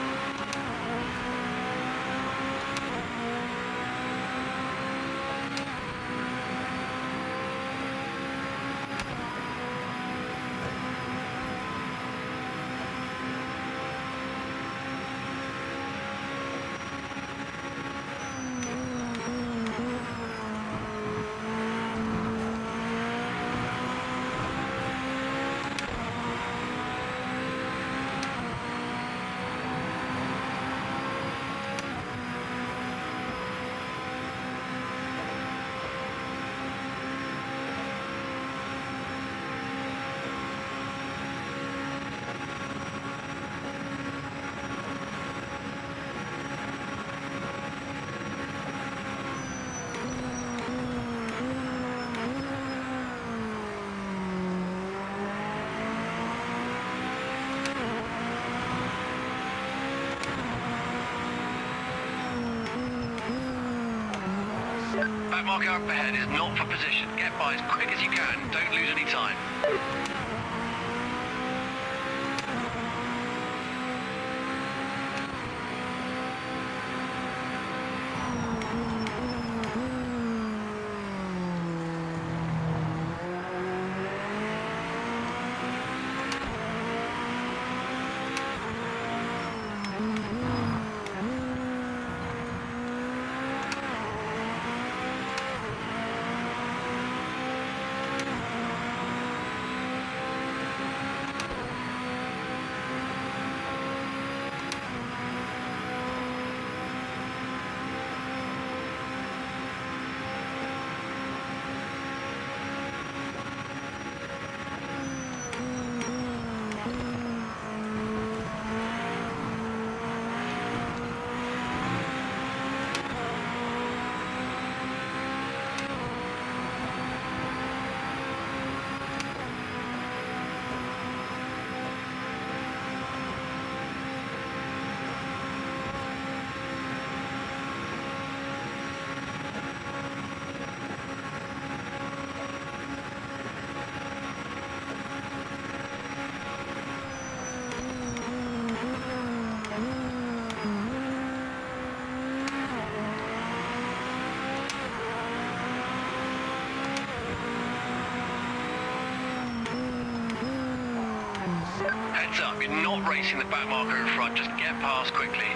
[SPEAKER 3] Back marker up ahead is not for position. Get by as quick as you can. Don't lose any time. Heads up, you're not racing the back marker in front, just get past quickly.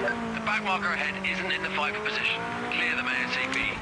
[SPEAKER 3] The back marker ahead isn't in the fight for position. Clear them ASAP.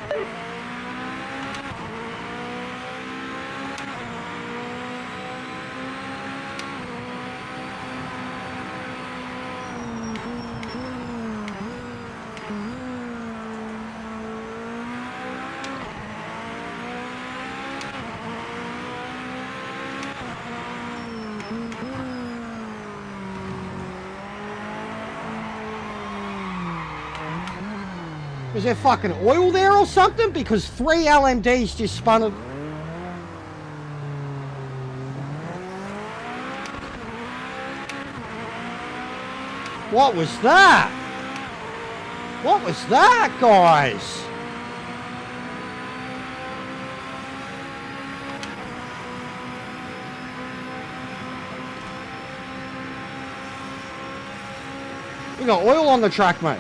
[SPEAKER 4] Is there fucking oil there or something? Because 3 LMDs just spun it. What was that? What was that, guys? We got oil on the track, mate.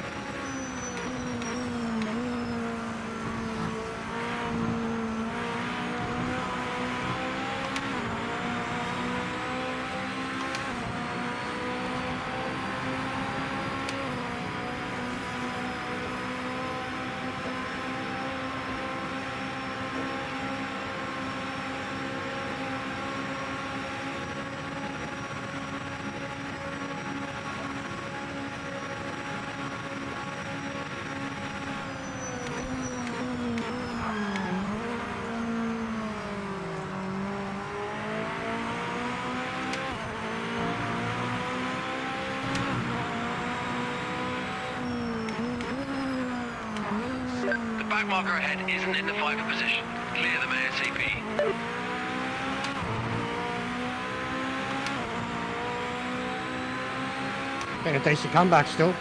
[SPEAKER 3] Back marker ahead isn't in the fight for position. Clear them ASAP.
[SPEAKER 4] Been a decent comeback still.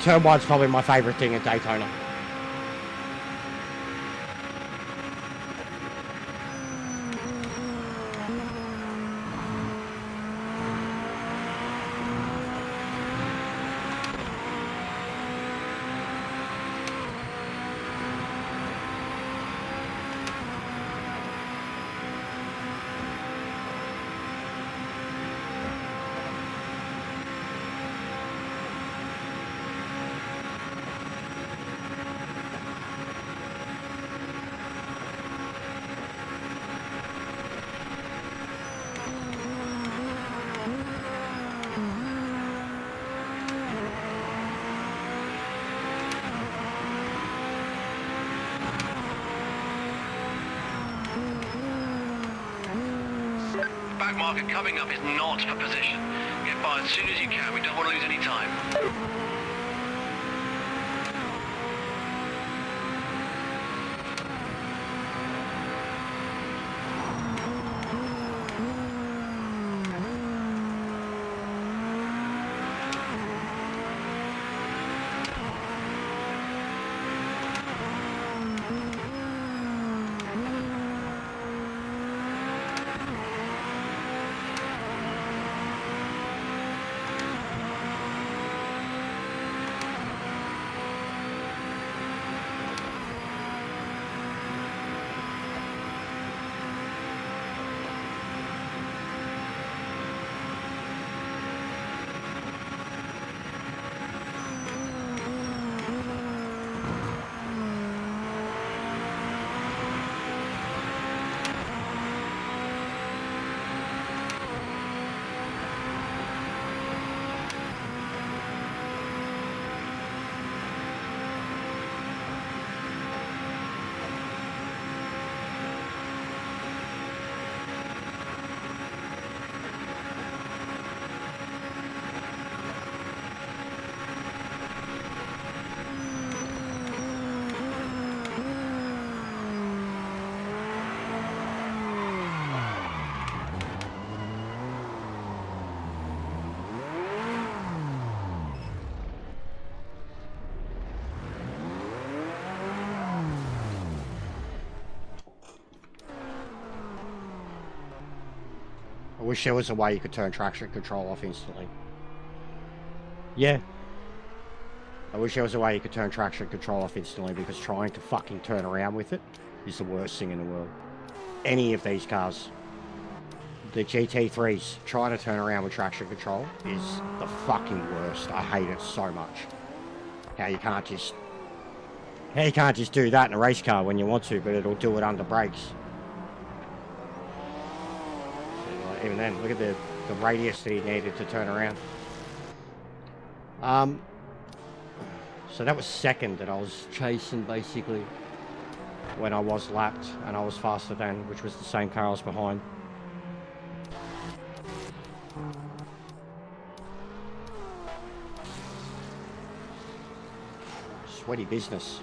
[SPEAKER 4] Turn one's probably my favourite thing at Daytona.
[SPEAKER 3] Track marker coming up is not for position. Get by as soon as you can. We don't want to lose any time.
[SPEAKER 4] I wish there was a way you could turn traction control off instantly. Yeah. I wish there was a way you could turn traction control off instantly, because trying to fucking turn around with it is the worst thing in the world. Any of these cars. The GT3s, trying to turn around with traction control is the fucking worst. I hate it so much. How you can't just do that in a race car when you want to, but it'll do it under brakes. Even then, look at the radius that he needed to turn around. So that was second that I was chasing, basically, when I was lapped, and I was faster than, which was the same car I was behind. Sweaty business.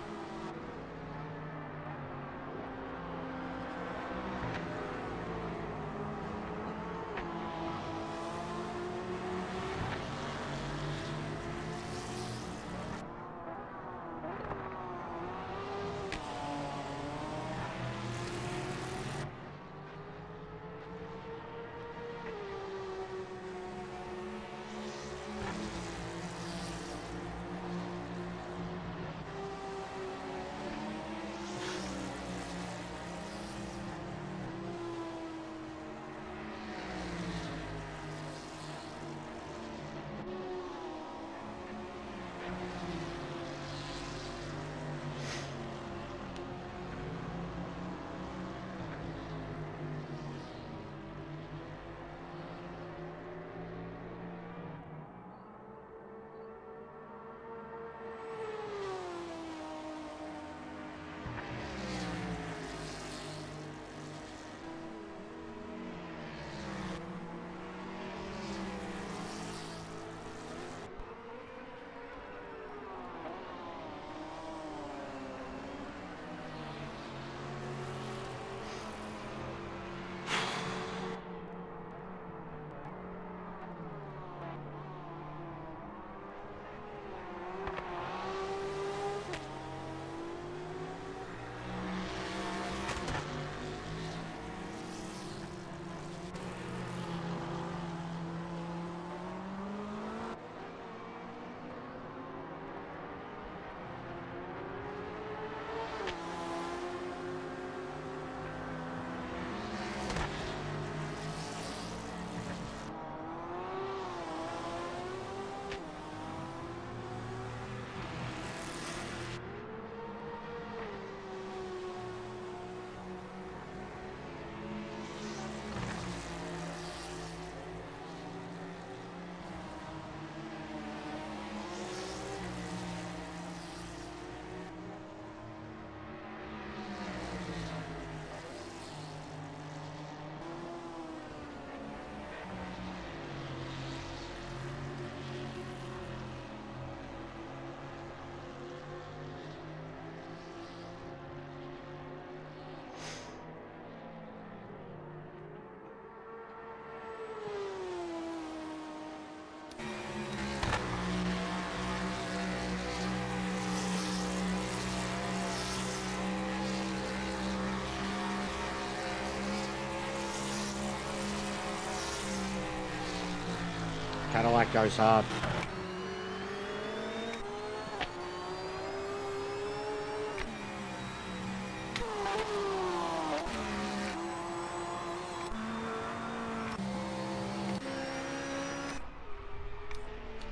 [SPEAKER 4] Cadillac goes hard.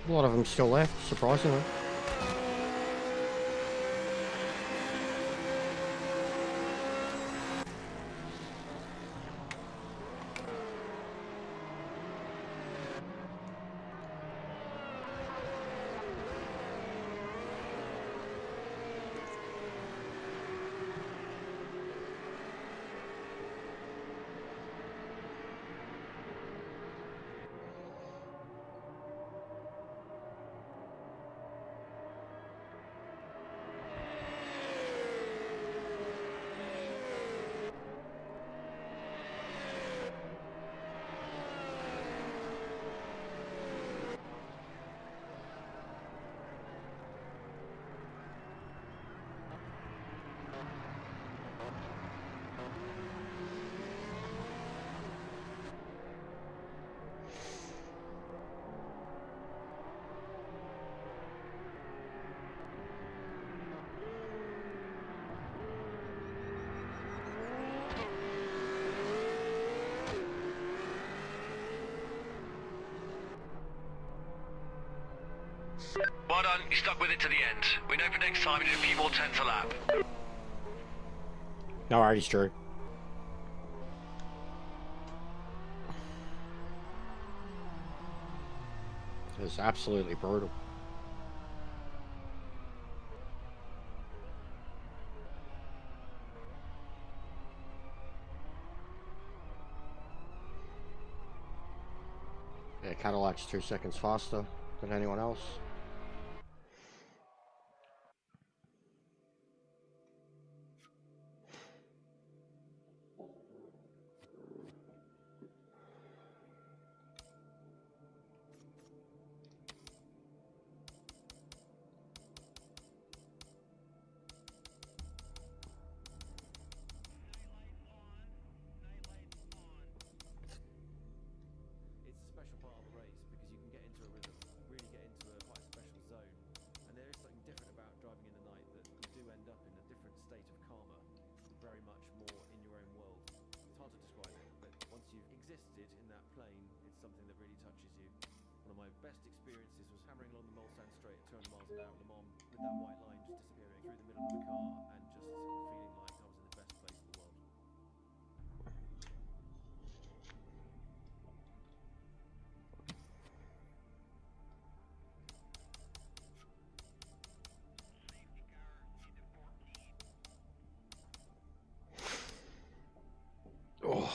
[SPEAKER 4] A lot of them still left, surprisingly.
[SPEAKER 3] Well done, you stuck with it to the end. We know for next time you do a few more tenths a lap.
[SPEAKER 4] No worries, Drew. It's absolutely brutal. Yeah, Cadillac's 2 seconds faster than anyone else. Oh.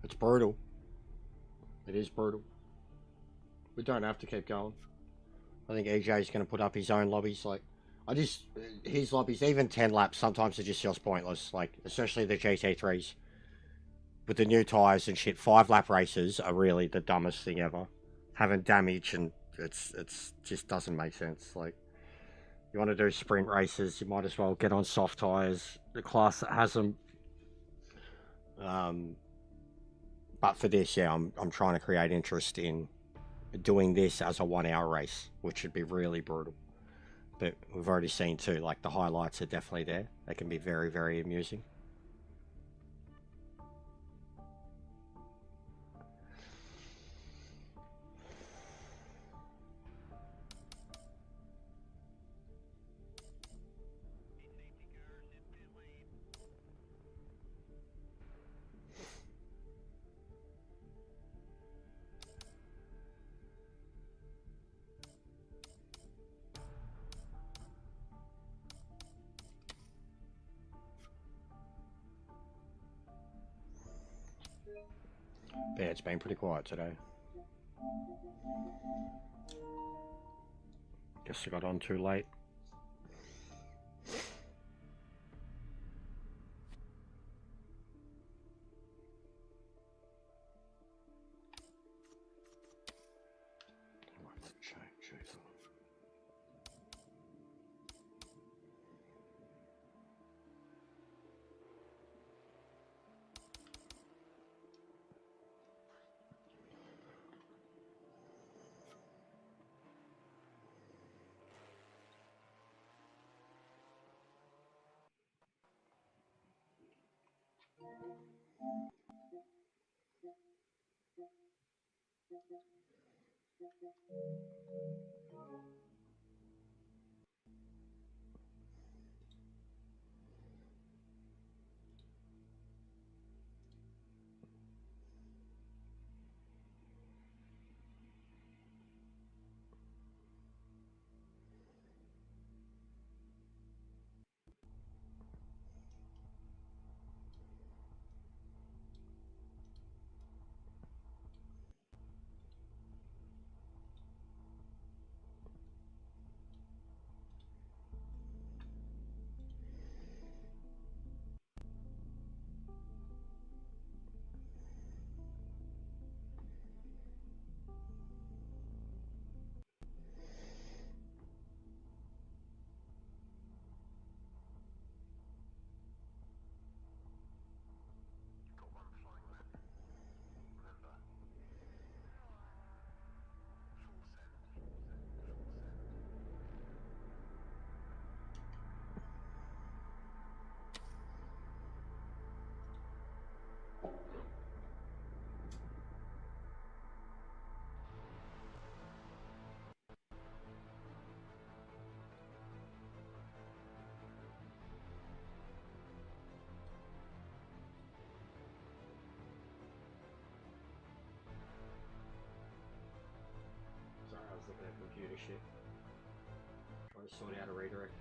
[SPEAKER 4] It's brutal. It is brutal. We don't have to keep going. I think EJ's going to put up his own lobbies. Like, his lobbies, even 10 laps, sometimes it just feels pointless. Like, especially the GT3s. With the new tyres and shit, 5-lap races are really the dumbest thing ever. Having damage and it's just doesn't make sense. Like, you want to do sprint races, you might as well get on soft tyres. The class that has them. But for this, yeah, I'm trying to create interest in doing this as a 1-hour race, which would be really brutal. But we've already seen too, like the highlights are definitely there. They can be very, very amusing. Yeah, it's been pretty quiet today. Guess I got on too late.
[SPEAKER 3] Got one flying left. Remember. Full send. Full send.
[SPEAKER 2] Sorry, I was looking at computer shit. Trying to sort out a redirect.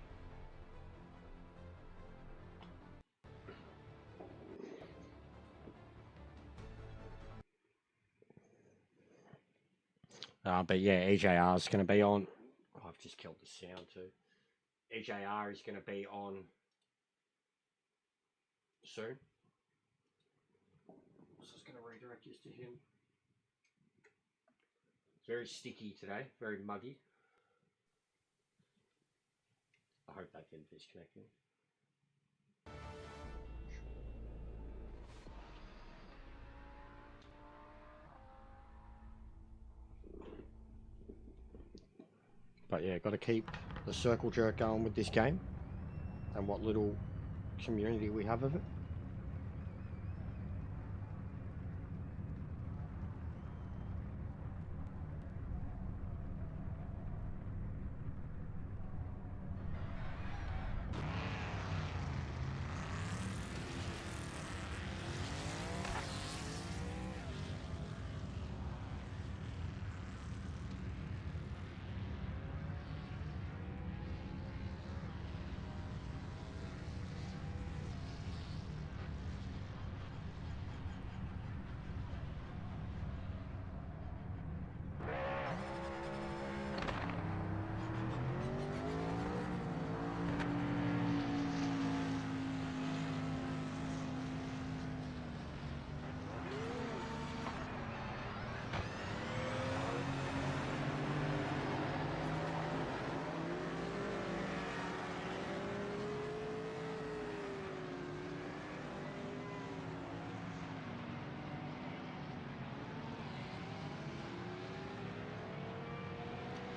[SPEAKER 2] But yeah, EJR is going to be on. Oh, I've just killed the sound too. EJR is going to be on soon. So it's going to redirect us to him. It's very sticky today, very muggy. I hope that didn't disconnect me. But yeah, got to keep the circle jerk going with this game and what little community we have of it.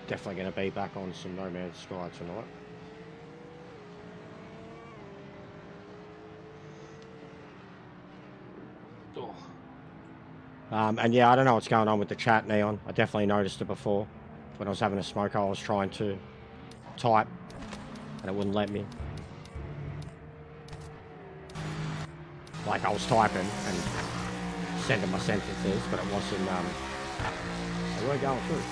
[SPEAKER 2] Definitely going to be back on some No Man's Sky tonight. Oh. And yeah, I don't know what's going on with the chat, Neon. I definitely noticed it before. When I was having a smoke, I was trying to type and it wouldn't let me. Like I was typing and sending my sentences, but it wasn't, they weren't going through.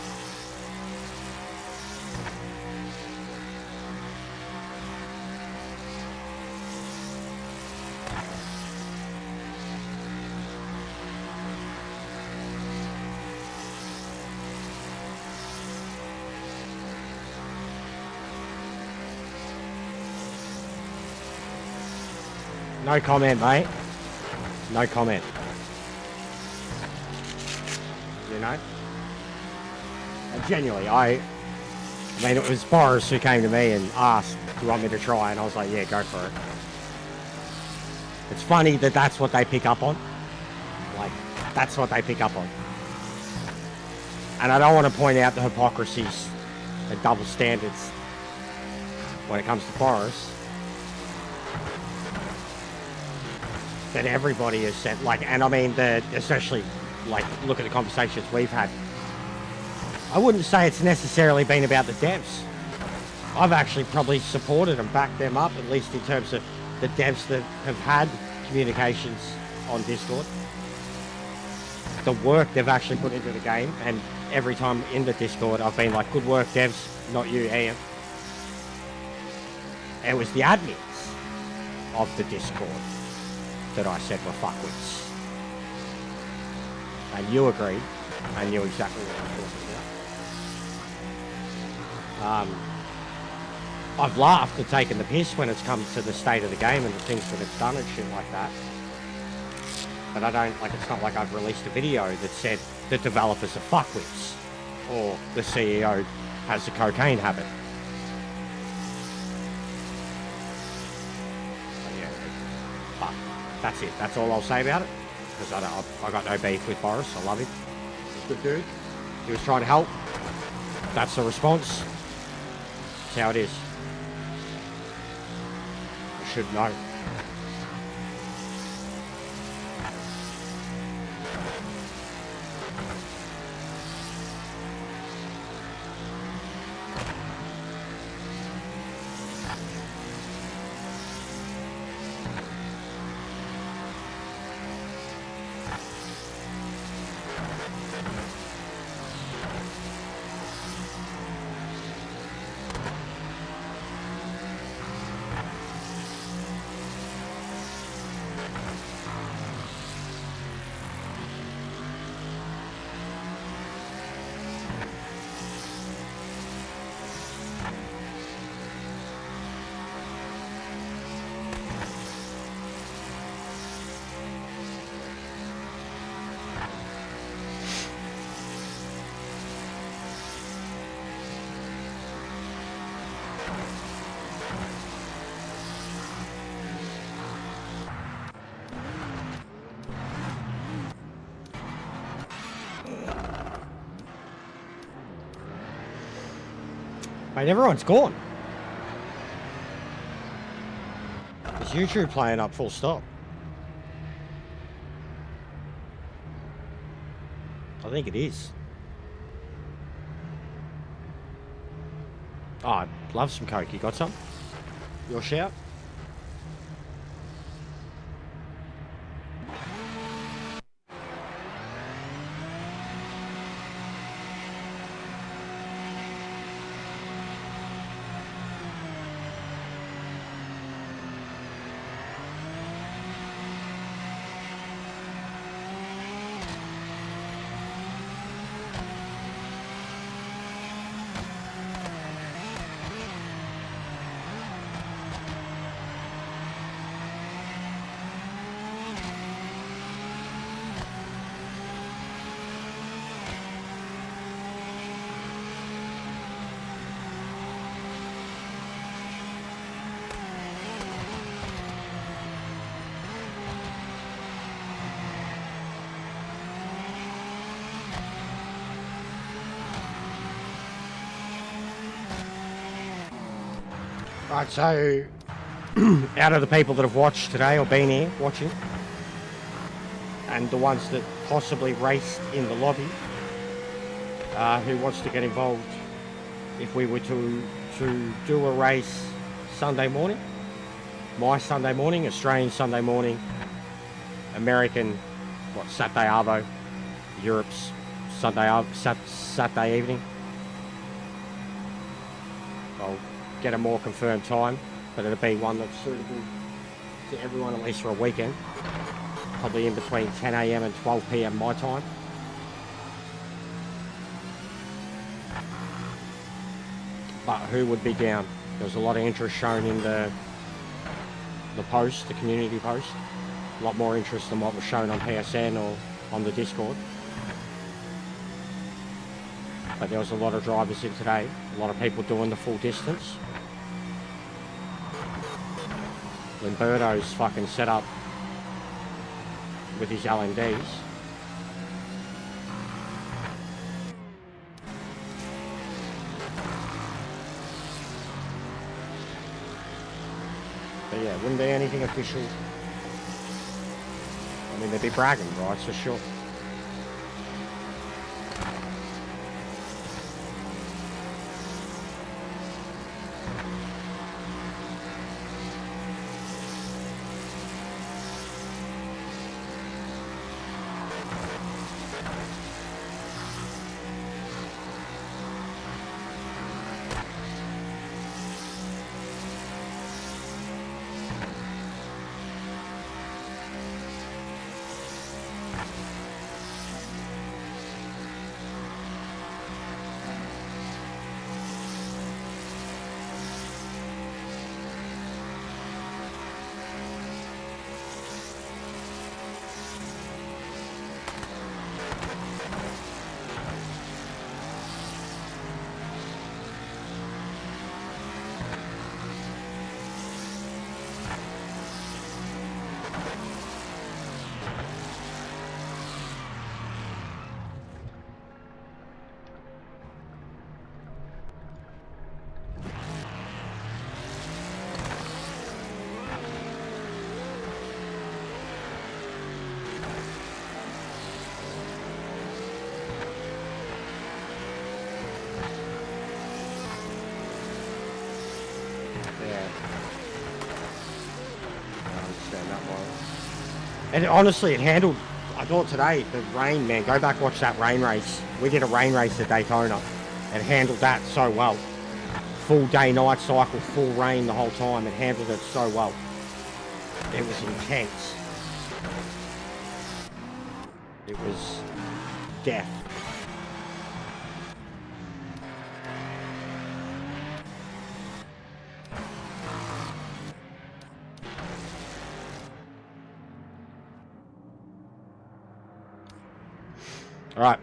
[SPEAKER 2] No comment, mate. No comment. You know? And genuinely, I mean, it was Boris who came to me and asked, do you want me to try? And I was like, yeah, go for it. It's funny that that's what they pick up on. Like, that's what they pick up on. And I don't want to point out the hypocrisies and double standards when it comes to Boris. That everybody is set, like, and I mean, especially
[SPEAKER 4] like, look at the conversations we've had. I wouldn't say it's necessarily been about the devs. I've actually probably supported and backed them up, at least in terms of the devs that have had communications on Discord. The work they've actually put into the game, and every time in the Discord I've been like, good work devs, not you, Ian. It was the admins of the Discord that I said were fuckwits. And you agreed, and knew exactly what I was talking about. I've laughed and taken the piss when it's come to the state of the game and the things that it's done and shit like that. But I don't, like, it's not like I've released a video that said the developers are fuckwits or the CEO has a cocaine habit. But yeah, but that's it. That's all I'll say about it. Because I got no beef with Boris. I love him. He's a good dude. He was trying to help. That's the response. That's how it is. I should know. Mate, everyone's gone. Is YouTube playing up full stop? I think it is. Oh, I'd love some Coke. You got some? Your shout? Right, so out of the people that have watched today or been here watching, and the ones that possibly raced in the lobby, who wants to get involved if we were to do a race Sunday morning? My Sunday morning, Australian Sunday morning, American, Saturday Arvo, Europe's Saturday evening. I'll get a more confirmed time, but it'll be one that's suitable to everyone, at least for a weekend. Probably in between 10 a.m. and 12 p.m. my time. But who would be down? There was a lot of interest shown in the post, the community post. A lot more interest than what was shown on PSN or on the Discord. But there was a lot of drivers in today, a lot of people doing the full distance. Limberto's fucking set up with his LMDs. But yeah, wouldn't be anything official. I mean, they'd be bragging rights for sure.
[SPEAKER 2] Yeah. I understand that one.
[SPEAKER 4] And honestly, it handled, I thought today, the rain, man, go back watch that rain race. We did a rain race at Daytona and handled that so well. Full day-night cycle, full rain the whole time. It handled it so well. It was intense. It was death. All right,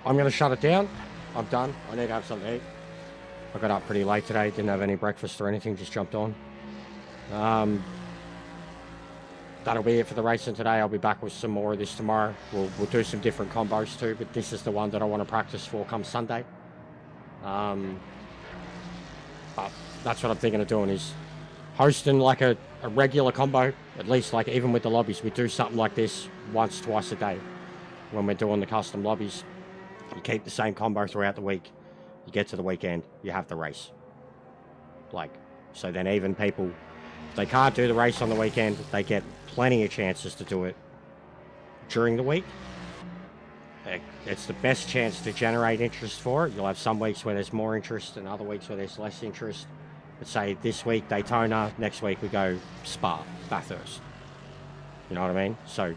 [SPEAKER 4] I'm going to shut it down. I'm done. I need to have something to eat. I got up pretty late today. Didn't have any breakfast or anything. Just jumped on. That'll be it for the racing today. I'll be back with some more of this tomorrow. We'll do some different combos too, but this is the one that I want to practice for come Sunday. But that's what I'm thinking of doing, is hosting like a regular combo, at least like even with the lobbies. We do something like this once, twice a day when we're doing the custom lobbies. You keep the same combo throughout the week. You get to the weekend, you have the race. Like, so then even people, if they can't do the race on the weekend, they get plenty of chances to do it during the week. It's the best chance to generate interest for it. You'll have some weeks where there's more interest and other weeks where there's less interest. But say this week Daytona, next week we go Spa, Bathurst. You know what I mean? So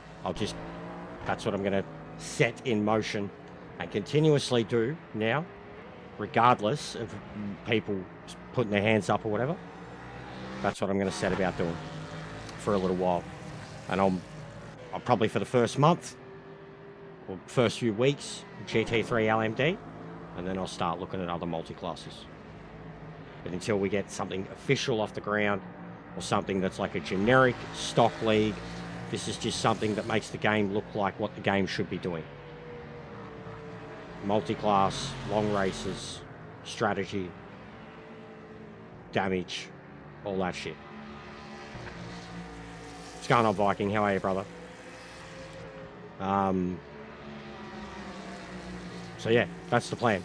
[SPEAKER 4] that's what I'm going to set in motion and continuously do now, regardless of people putting their hands up or whatever. That's what I'm going to set about doing for a little while. And I'll probably for the first month or first few weeks, GT3 LMD, and then I'll start looking at other multi-classes. But until we get something official off the ground, or something that's like a generic stock league, this is just something that makes the game look like what the game should be doing. Multi-class, long races, strategy, damage, all that shit. What's going on, Viking? How are you, brother? So yeah, that's the plan.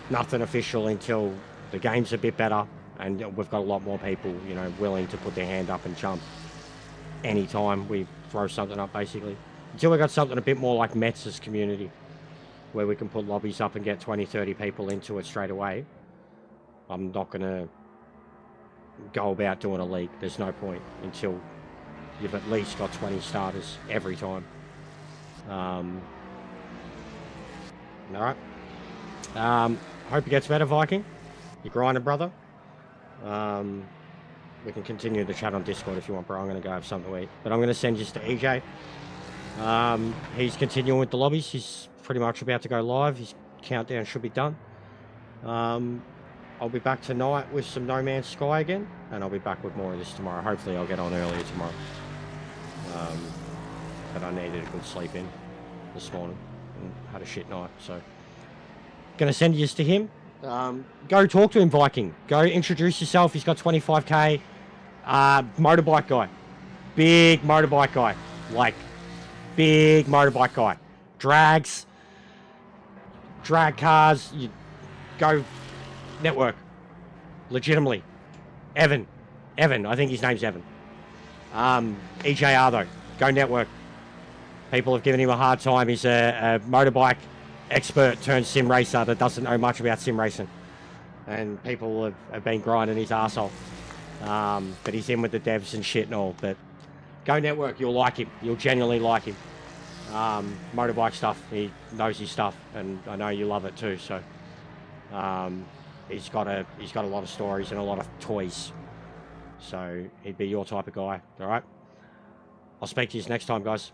[SPEAKER 4] Nothing official until the game's a bit better and we've got a lot more people, you know, willing to put their hand up and jump anytime we throw something up, basically. Until we got something a bit more like Metz's community, where we can put lobbies up and get 20, 30 people into it straight away, I'm not going to go about doing a league. There's no point until you've at least got 20 starters every time. Alright. Hope it gets better, Viking. You're grinding, brother. We can continue the chat on Discord if you want, bro. I'm going to go have something to eat. But I'm going to send this to EJ. He's continuing with the lobbies. He's pretty much about to go live. His countdown should be done. I'll be back tonight with some No Man's Sky again, and I'll be back with more of this tomorrow. Hopefully I'll get on earlier tomorrow. But I needed a good sleep in this morning and had a shit night, so gonna send this to him. Go talk to him, Viking. Go introduce yourself. He's got 25k. Motorbike guy. Big motorbike guy. Like, big motorbike guy. Drag cars. You go network. Legitimately. Evan. I think his name's Evan. EJR though. Go network. People have given him a hard time. He's a motorbike expert turned sim racer that doesn't know much about sim racing. And people have been grinding his arsehole. But he's in with the devs and shit and all. But go network. You'll like him. You'll genuinely like him. Motorbike stuff. He knows his stuff. And I know you love it too. So he's got a lot of stories and a lot of toys. So he'd be your type of guy. All right. I'll speak to you next time, guys.